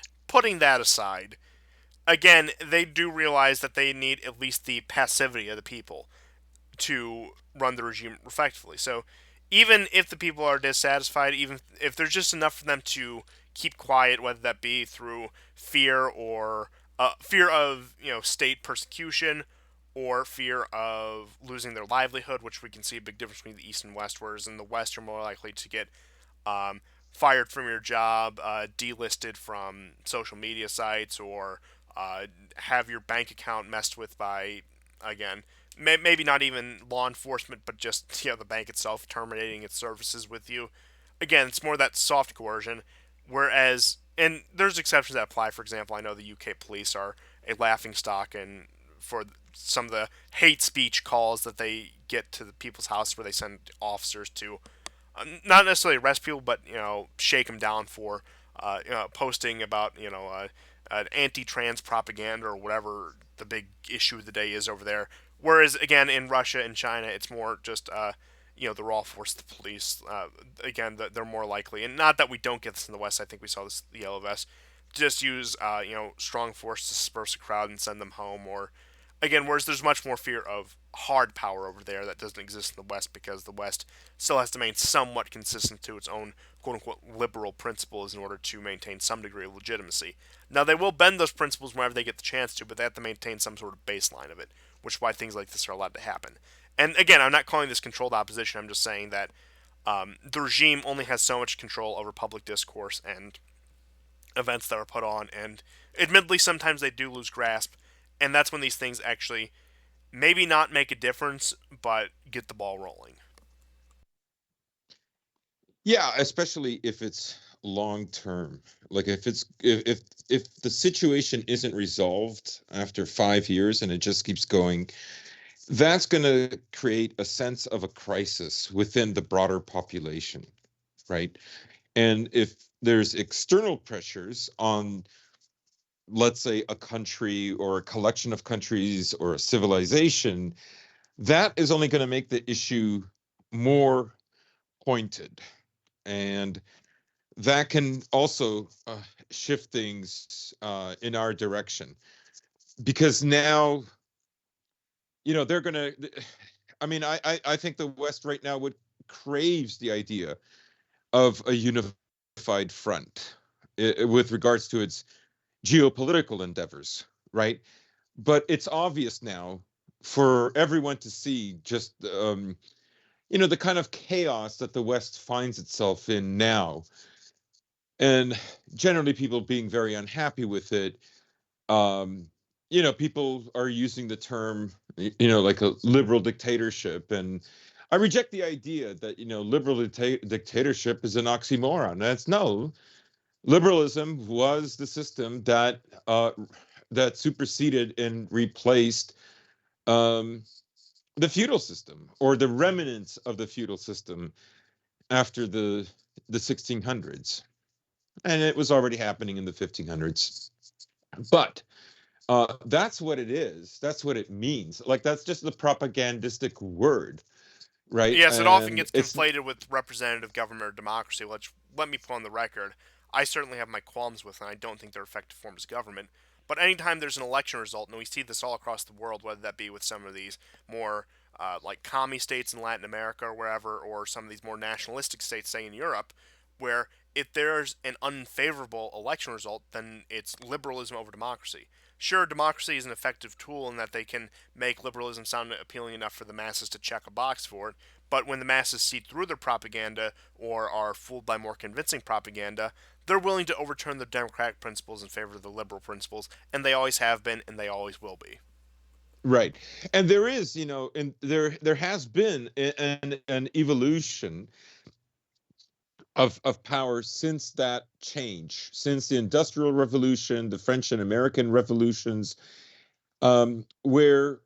again, they do realize that they need at least the passivity of the people to run the regime effectively. So even if the people are dissatisfied, even if there's just enough for them to keep quiet, whether that be through fear or fear of state persecution or fear of losing their livelihood, which we can see a big difference between the East and West. Whereas in the West, you're more likely to get fired from your job, delisted from social media sites, or have your bank account messed with by, again, maybe not even law enforcement, but just the bank itself terminating its services with you. Again, it's more that soft coercion. Whereas, and there's exceptions that apply. For example, I know the UK police are a laughing stock, and for some of the hate speech calls that they get to the people's houses, where they send officers to not necessarily arrest people, but shake them down for posting about anti-trans propaganda or whatever the big issue of the day is over there. Whereas again in Russia and China, it's more just the raw force of the police. Again, they're more likely, and not that we don't get this in the West. I think we saw this the yellow vest just use strong force to disperse a crowd and send them home, or again, whereas there's much more fear of hard power over there that doesn't exist in the West, because the West still has to remain somewhat consistent to its own quote unquote liberal principles in order to maintain some degree of legitimacy. Now, they will bend those principles whenever they get the chance to, but they have to maintain some sort of baseline of it, which is why things like this are allowed to happen. And again, I'm not calling this controlled opposition, I'm just saying that the regime only has so much control over public discourse and events that are put on, and admittedly, sometimes they do lose grasp, and that's when these things actually maybe not make a difference, but get the ball rolling. Yeah, especially if it's long term. Like if the situation isn't resolved after 5 years and it just keeps going, that's going to create a sense of a crisis within the broader population, right? And if there's external pressures on, let's say, a country or a collection of countries or a civilization, that is only going to make the issue more pointed. And that can also shift things in our direction, because now, they're going to, I mean, I think the West right now craves the idea of a unified front with regards to its geopolitical endeavors, right? But it's obvious now for everyone to see just the kind of chaos that the West finds itself in now, and generally people being very unhappy with it. People are using the term, like a liberal dictatorship, and I reject the idea that liberal dictatorship is an oxymoron. That's no. Liberalism was the system that superseded and replaced the feudal system, or the remnants of the feudal system, after the 1600s, and it was already happening in the 1500s. But that's what it is. That's what it means. Like, that's just the propagandistic word, right? Yes, it often And gets conflated with representative government or democracy, which, let me put on the record, I certainly have my qualms with, and I don't think they're effective forms of government. But anytime there's an election result, and we see this all across the world, whether that be with some of these more like commie states in Latin America or wherever, or some of these more nationalistic states, say in Europe, where if there's an unfavorable election result, then it's liberalism over democracy. Sure, democracy is an effective tool in that they can make liberalism sound appealing enough for the masses to check a box for it, but when the masses see through their propaganda or are fooled by more convincing propaganda, they're willing to overturn the democratic principles in favor of the liberal principles, and they always have been, and they always will be. right. And there is, and there has been an evolution of power since that change, since the Industrial Revolution, the French and American revolutions, where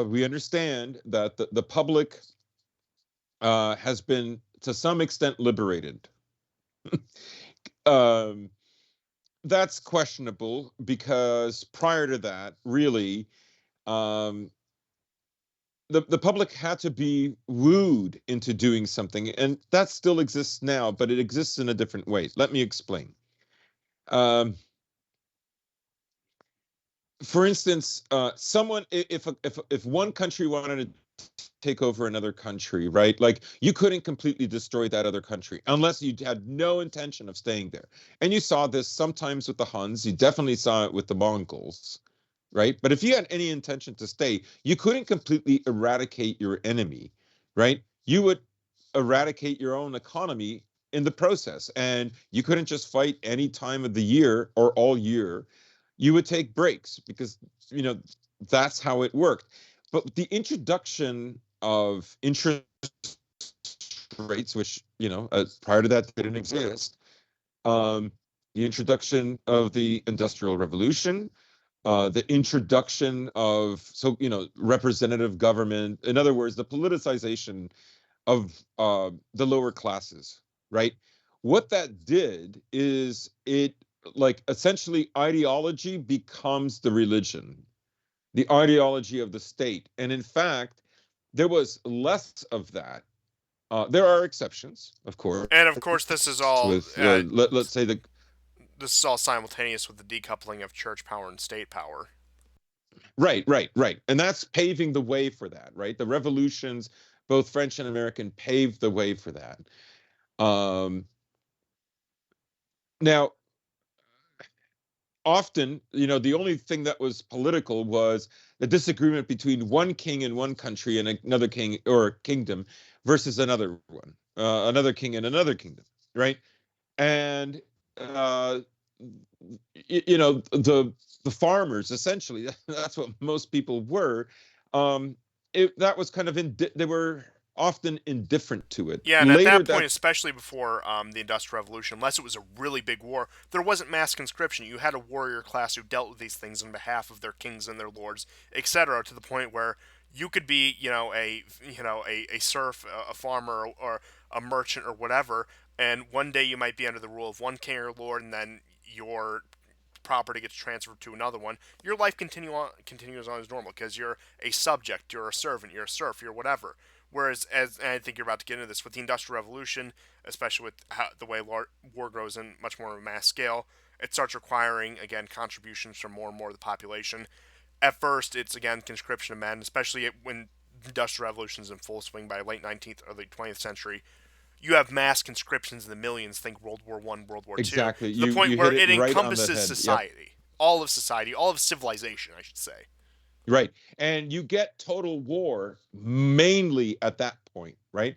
we understand that the public has been to some extent liberated. um, that's questionable because prior to that, really, um, the public had to be wooed into doing something, and that still exists now, but it exists in a different way. Let me explain. Um, for instance, someone if one country wanted to take over another country, right? Like you couldn't completely destroy that other country unless you had no intention of staying there. And you saw this sometimes with the Huns. You definitely saw it with the Mongols, right? But if you had any intention to stay, you couldn't completely eradicate your enemy, right? You would eradicate your own economy in the process, and you couldn't just fight any time of the year or all year. You would take breaks because you know that's how it worked. But the introduction of interest rates, which prior to that didn't exist, um, the introduction of the Industrial Revolution, the introduction of representative government, in other words, the politicization of the lower classes, right? What that did is it like essentially ideology becomes the religion, the ideology of the state. And in fact, there was less of that. There are exceptions, of course, And of course, with let's say the this is all simultaneous with the decoupling of church power and state power. right, and that's paving the way for that, right? The revolutions, both French and American, paved the way for that. Um, Now, often, the only thing that was political was the disagreement between one king in one country and another king or kingdom versus another one, another king in another kingdom, right? And the farmers essentially that's what most people were. That was kind of they were often indifferent to it. Yeah, and at Later, that point, that especially before the Industrial Revolution, unless it was a really big war, there wasn't mass conscription. You had a warrior class who dealt with these things on behalf of their kings and their lords, etc., to the point where you could be, a serf, a farmer, or a merchant or whatever, and one day you might be under the rule of one king or lord, and then your property gets transferred to another one. Your life continues on as normal because you're a subject, you're a servant, you're a serf, you're whatever. Whereas, and I think you're about to get into this with the Industrial Revolution, especially with the way war grows in much more of a mass scale, it starts requiring again contributions from more and more of the population. At first, it's again conscription of men, especially when the Industrial Revolution is in full swing by late 19th, early 20th century. You have mass conscriptions in the millions. Think World War One, World War Two, exactly, to the point you where hit it it right on the encompasses head. Yep. society, all of civilization, I should say. Right. And you get total war mainly at that point, right?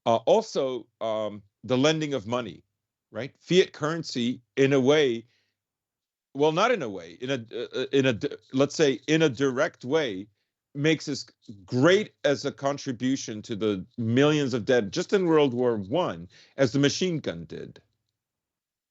Also, the lending of money, right? Fiat currency, in a way, well, not in a way, let's say in a direct way, makes us great as a contribution to the millions of dead just in World War One as the machine gun did,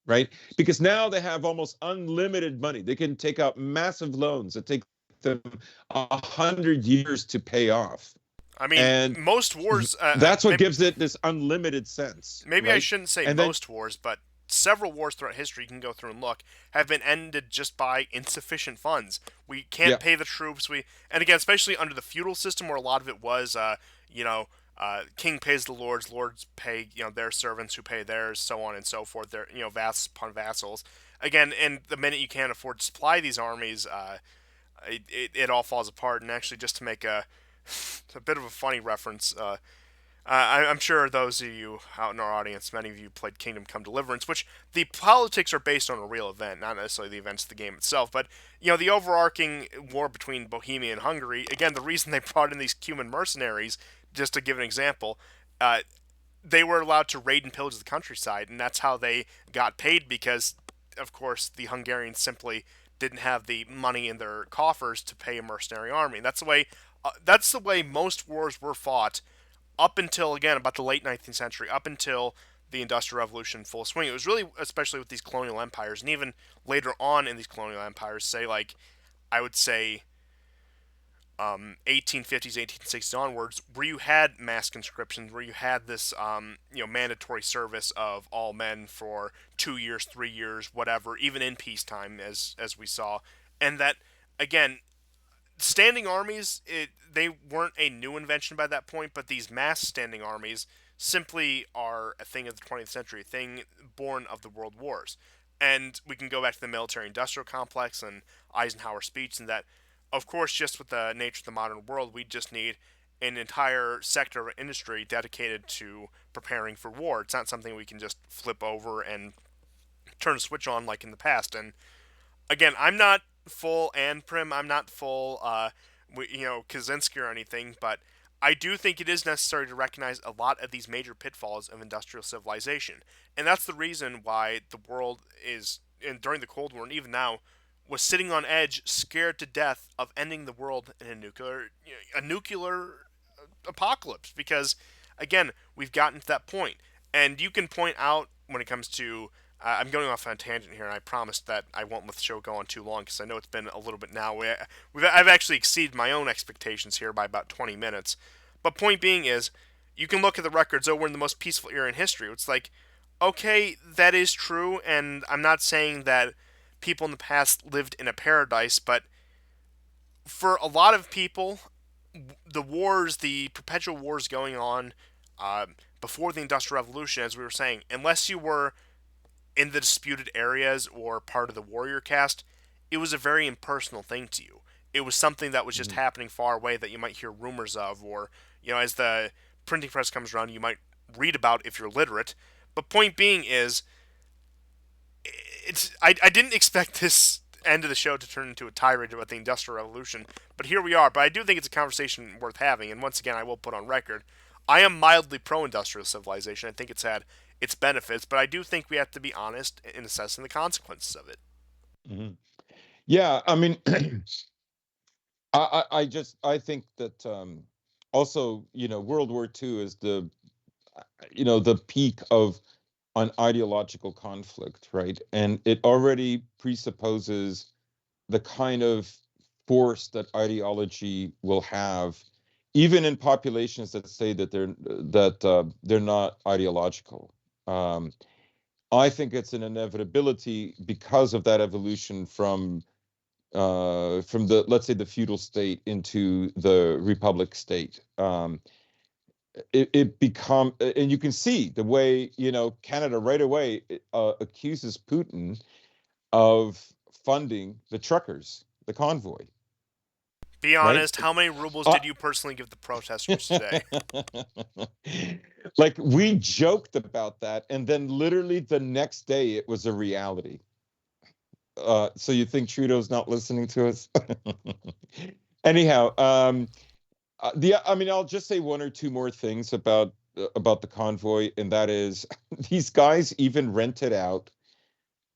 right? Because now they have almost unlimited money. They can take out massive loans that take them 100 years to pay off, I mean, and most wars. that's what gives it this unlimited sense, Maybe I right? shouldn't say And then, most wars, but several wars throughout history, you can go through and look, have been ended just by insufficient funds. We can't yeah, pay the troops. And again, especially under the feudal system, where a lot of it was, king pays the lords, lords pay their servants who pay theirs, so on and so forth. Their vassals upon vassals. Again, and the minute you can't afford to supply these armies, it all falls apart. And actually, just to make a bit of a funny reference. I'm sure those of you out in our audience, many of you played Kingdom Come Deliverance, which the politics are based on a real event, not necessarily the events of the game itself. But the overarching war between Bohemia and Hungary. Again, the reason they brought in these Cuman mercenaries, just to give an example, they were allowed to raid and pillage the countryside, and that's how they got paid. Because, of course, the Hungarians simply didn't have the money in their coffers to pay a mercenary army. And that's the way. That's the way most wars were fought up until again about the late 19th century, up until the Industrial Revolution in full swing. It was really especially with these colonial empires, and even later on in these colonial empires, say like I would say 1850s, 1860s onwards, where you had mass conscriptions, where you had this mandatory service of all men for 2 years, 3 years, whatever, even in peacetime, as we saw, and that again, standing armies, they weren't a new invention by that point, but these mass standing armies simply are a thing of the 20th century, a thing born of the world wars. And we can go back to the military industrial complex and Eisenhower's speech, and that, of course, just with the nature of the modern world, we just need an entire sector of industry dedicated to preparing for war. It's not something we can just flip over and turn a switch on like in the past. And again, I'm not full and prim. I'm not full, Kaczynski or anything, but I do think it is necessary to recognize a lot of these major pitfalls of industrial civilization, and that's the reason why the world is, and during the Cold War and even now, was sitting on edge, scared to death of ending the world in a nuclear apocalypse. Because again, we've gotten to that point, and you can point out when it comes to I'm going off on a tangent here, and I promise that I won't let the show go on too long because I know it's been a little bit now. I've actually exceeded my own expectations here by about 20 minutes. But point being is, you can look at the records. Oh, we're in the most peaceful era in history. It's like, okay, that is true, and I'm not saying that people in the past lived in a paradise, but for a lot of people, the wars, the perpetual wars going on uh, before the Industrial Revolution, as we were saying, unless you were in the disputed areas or part of the warrior caste, it was a very impersonal thing to you. It was something that was just Mhm. happening far away that you might hear rumors of, or as the printing press comes around, you might read about if you're literate. But point being is, I didn't expect this end of the show to turn into a tirade about the Industrial Revolution, but here we are. But I do think it's a conversation worth having, and once again, I will put on record, I am mildly pro-industrial civilization. I think it's had its benefits, but I do think we have to be honest in assessing the consequences of it. Mhm. Yeah, I mean, I think that also, World War II is the peak of an ideological conflict, right? And it already presupposes the kind of force that ideology will have, even in populations that say that they're not ideological. Um, I think it's an inevitability because of that evolution from the, let's say, the feudal state into the republic state. It become, and you can see the way Canada right away accuses Putin of funding the truckers, the convoy, Be right? honest, how many rubles Uh, did you personally give the protesters today? like we joked about that, and then literally the next day it was a reality. So you think Trudeau's not listening to us? Anyhow, I mean, I'll just say one or two more things about the convoy, and that is these guys even rented out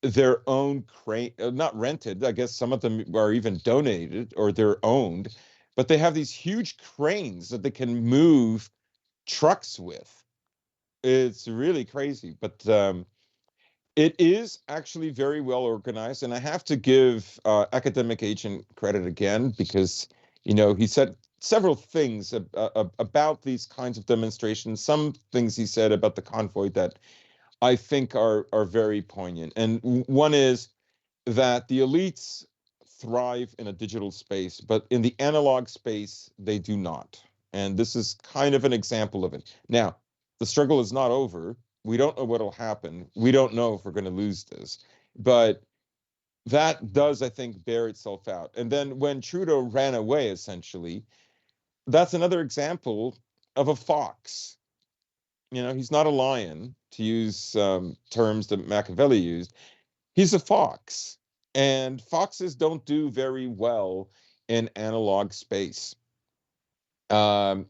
their own crane, not rented. I guess some of them are even donated or they're owned, but they have these huge cranes that they can move trucks with. It's really crazy, but it is actually very well organized, and I have to give academic agent credit again because he said several things about these kinds of demonstrations. Some things he said about the convoy that I think are very poignant, and one is that the elites thrive in a digital space, but in the analog space they do not. And this is kind of an example of it. Now, the struggle is not over. We don't know what'll happen. We don't know if we're going to lose this. But that does, I think, bear itself out. And then when Trudeau ran away, essentially, that's another example of a fox. He's not a lion, to use terms that Machiavelli used. He's a fox, and foxes don't do very well in analog space. Um,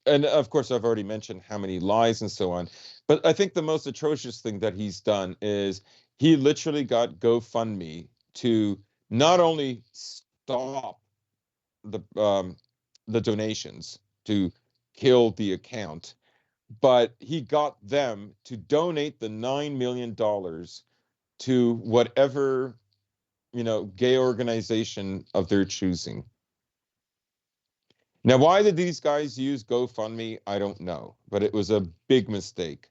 and of course, I've already mentioned how many lies and so on. But I think the most atrocious thing that he's done is he literally got GoFundMe to not only stop the donations to kill the account, but he got them to donate the $9 million to whatever gay organization of their choosing. Now, why did these guys use GoFundMe? I don't know, but it was a big mistake.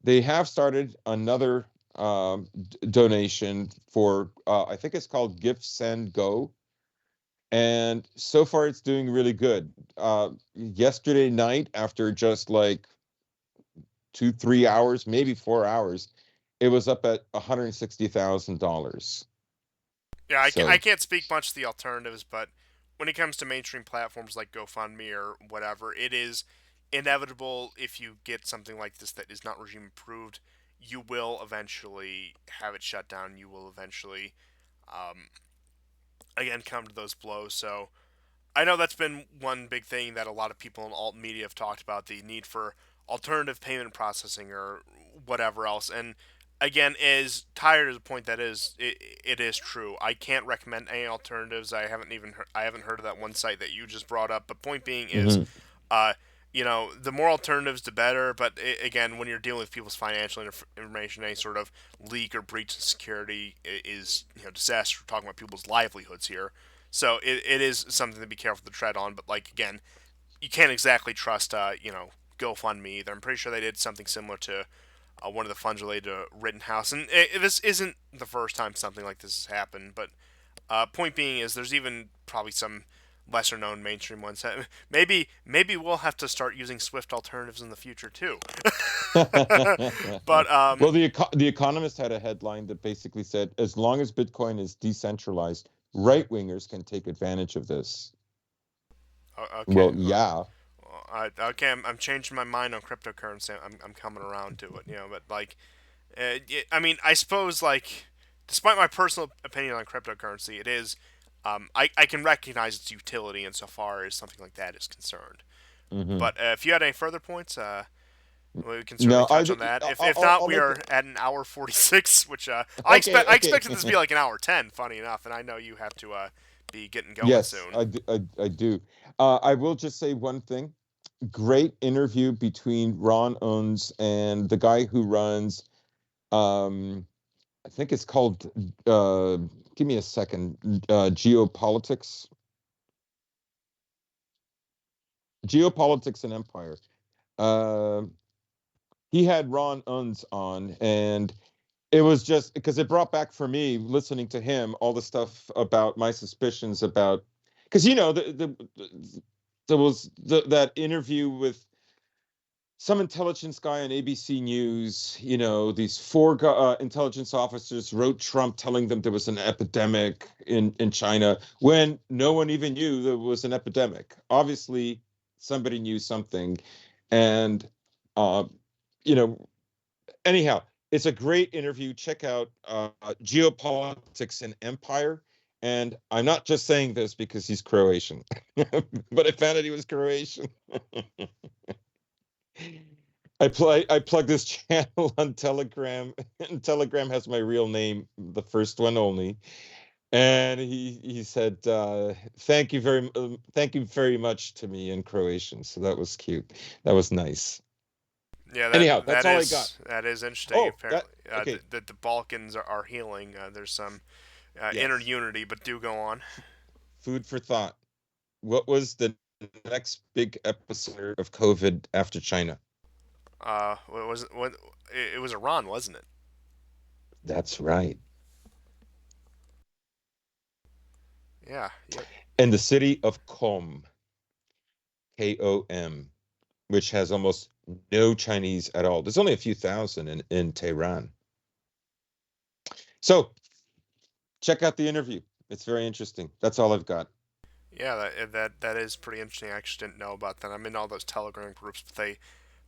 They have started another donation for, I think it's called Gift Send Go. And so far, it's doing really good. Yesterday night, after just like 2, 3 hours, maybe 4 hours, it was up at $160,000. Yeah, I So, can't speak much to the alternatives, but when it comes to mainstream platforms like GoFundMe or whatever, it is inevitable if you get something like this that is not regime approved, you will eventually have it shut down. You will eventually, um, again, come to those blows. So I know that's been one big thing that a lot of people in alt media have talked about, the need for alternative payment processing or whatever else. And again, as tired as a point that is, it is true. I can't recommend any alternatives. I haven't heard of that one site that you just brought up. But point being is, mhm. uh, the more alternatives, the better. But again, when you're dealing with people's financial information, any sort of leak or breach of security is disaster. We're talking about people's livelihoods here. So it is something to be careful to tread on. But like again, you can't exactly trust GoFundMe either. I'm pretty sure they did something similar to one of the funds related to Rittenhouse, and this isn't the first time something like this has happened. But point being is, there's even probably some lesser known mainstream ones. Maybe we'll have to start using Swift alternatives in the future too. But Well, the Economist had a headline that basically said, as long as Bitcoin is decentralized, right wingers can take advantage of this. okay. Well, yeah. Okay, I'm changing my mind on cryptocurrency. I'm coming around to it, but like, I mean, I suppose like, despite my personal opinion on cryptocurrency, it is, I can recognize its utility insofar as something like that is concerned. Hmm. But if you had any further points, we can certainly No, touch on that. If not, I'll we make are it. at an hour 46, which Okay, I okay. expected this to be like an hour 10. Funny enough, and I know you have to be getting going Yes, soon. I do. I will just say one thing. Great interview between Ron Owens and the guy who runs, um, I think it's called, uh, give me a second, Geopolitics and Empire. Uh, he had Ron Unz on, and it was just because it brought back for me listening to him all the stuff about my suspicions about, because there was that interview with some intelligence guy on ABC News. These four intelligence officers wrote Trump telling them there was an epidemic in China when no one even knew there was an epidemic. Obviously, somebody knew something, and uh, you know. Anyhow, it's a great interview. Check out Geopolitics and Empire. And I'm not just saying this because he's Croatian, but I found out he was Croatian. I plug this channel on Telegram, and Telegram has my real name, the first one only. And he said, thank you very much to me in Croatian. So that was cute. That was nice. Yeah, Anyhow, that's all I got. that is interesting. Oh, that Apparently, okay. that the Balkans are healing. There's some inner Yes. unity, but do go on. Food for thought. What was the next big episode of COVID after China? What was it? It was Iran, wasn't it? That's right. Yeah. Yep. And the city of Qom, Kom, which has almost no Chinese at all. There's only a few thousand in Tehran. So check out the interview. It's very interesting. That's all I've got. Yeah, that is pretty interesting. I actually didn't know about that. I'm in all those Telegram groups, but they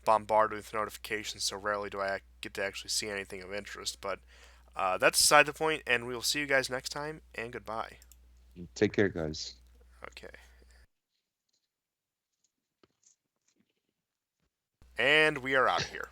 bombard with notifications, so rarely do I get to actually see anything of interest. But that's aside the point, and we will see you guys next time. And goodbye. Take care, guys. Okay. And we are out of here.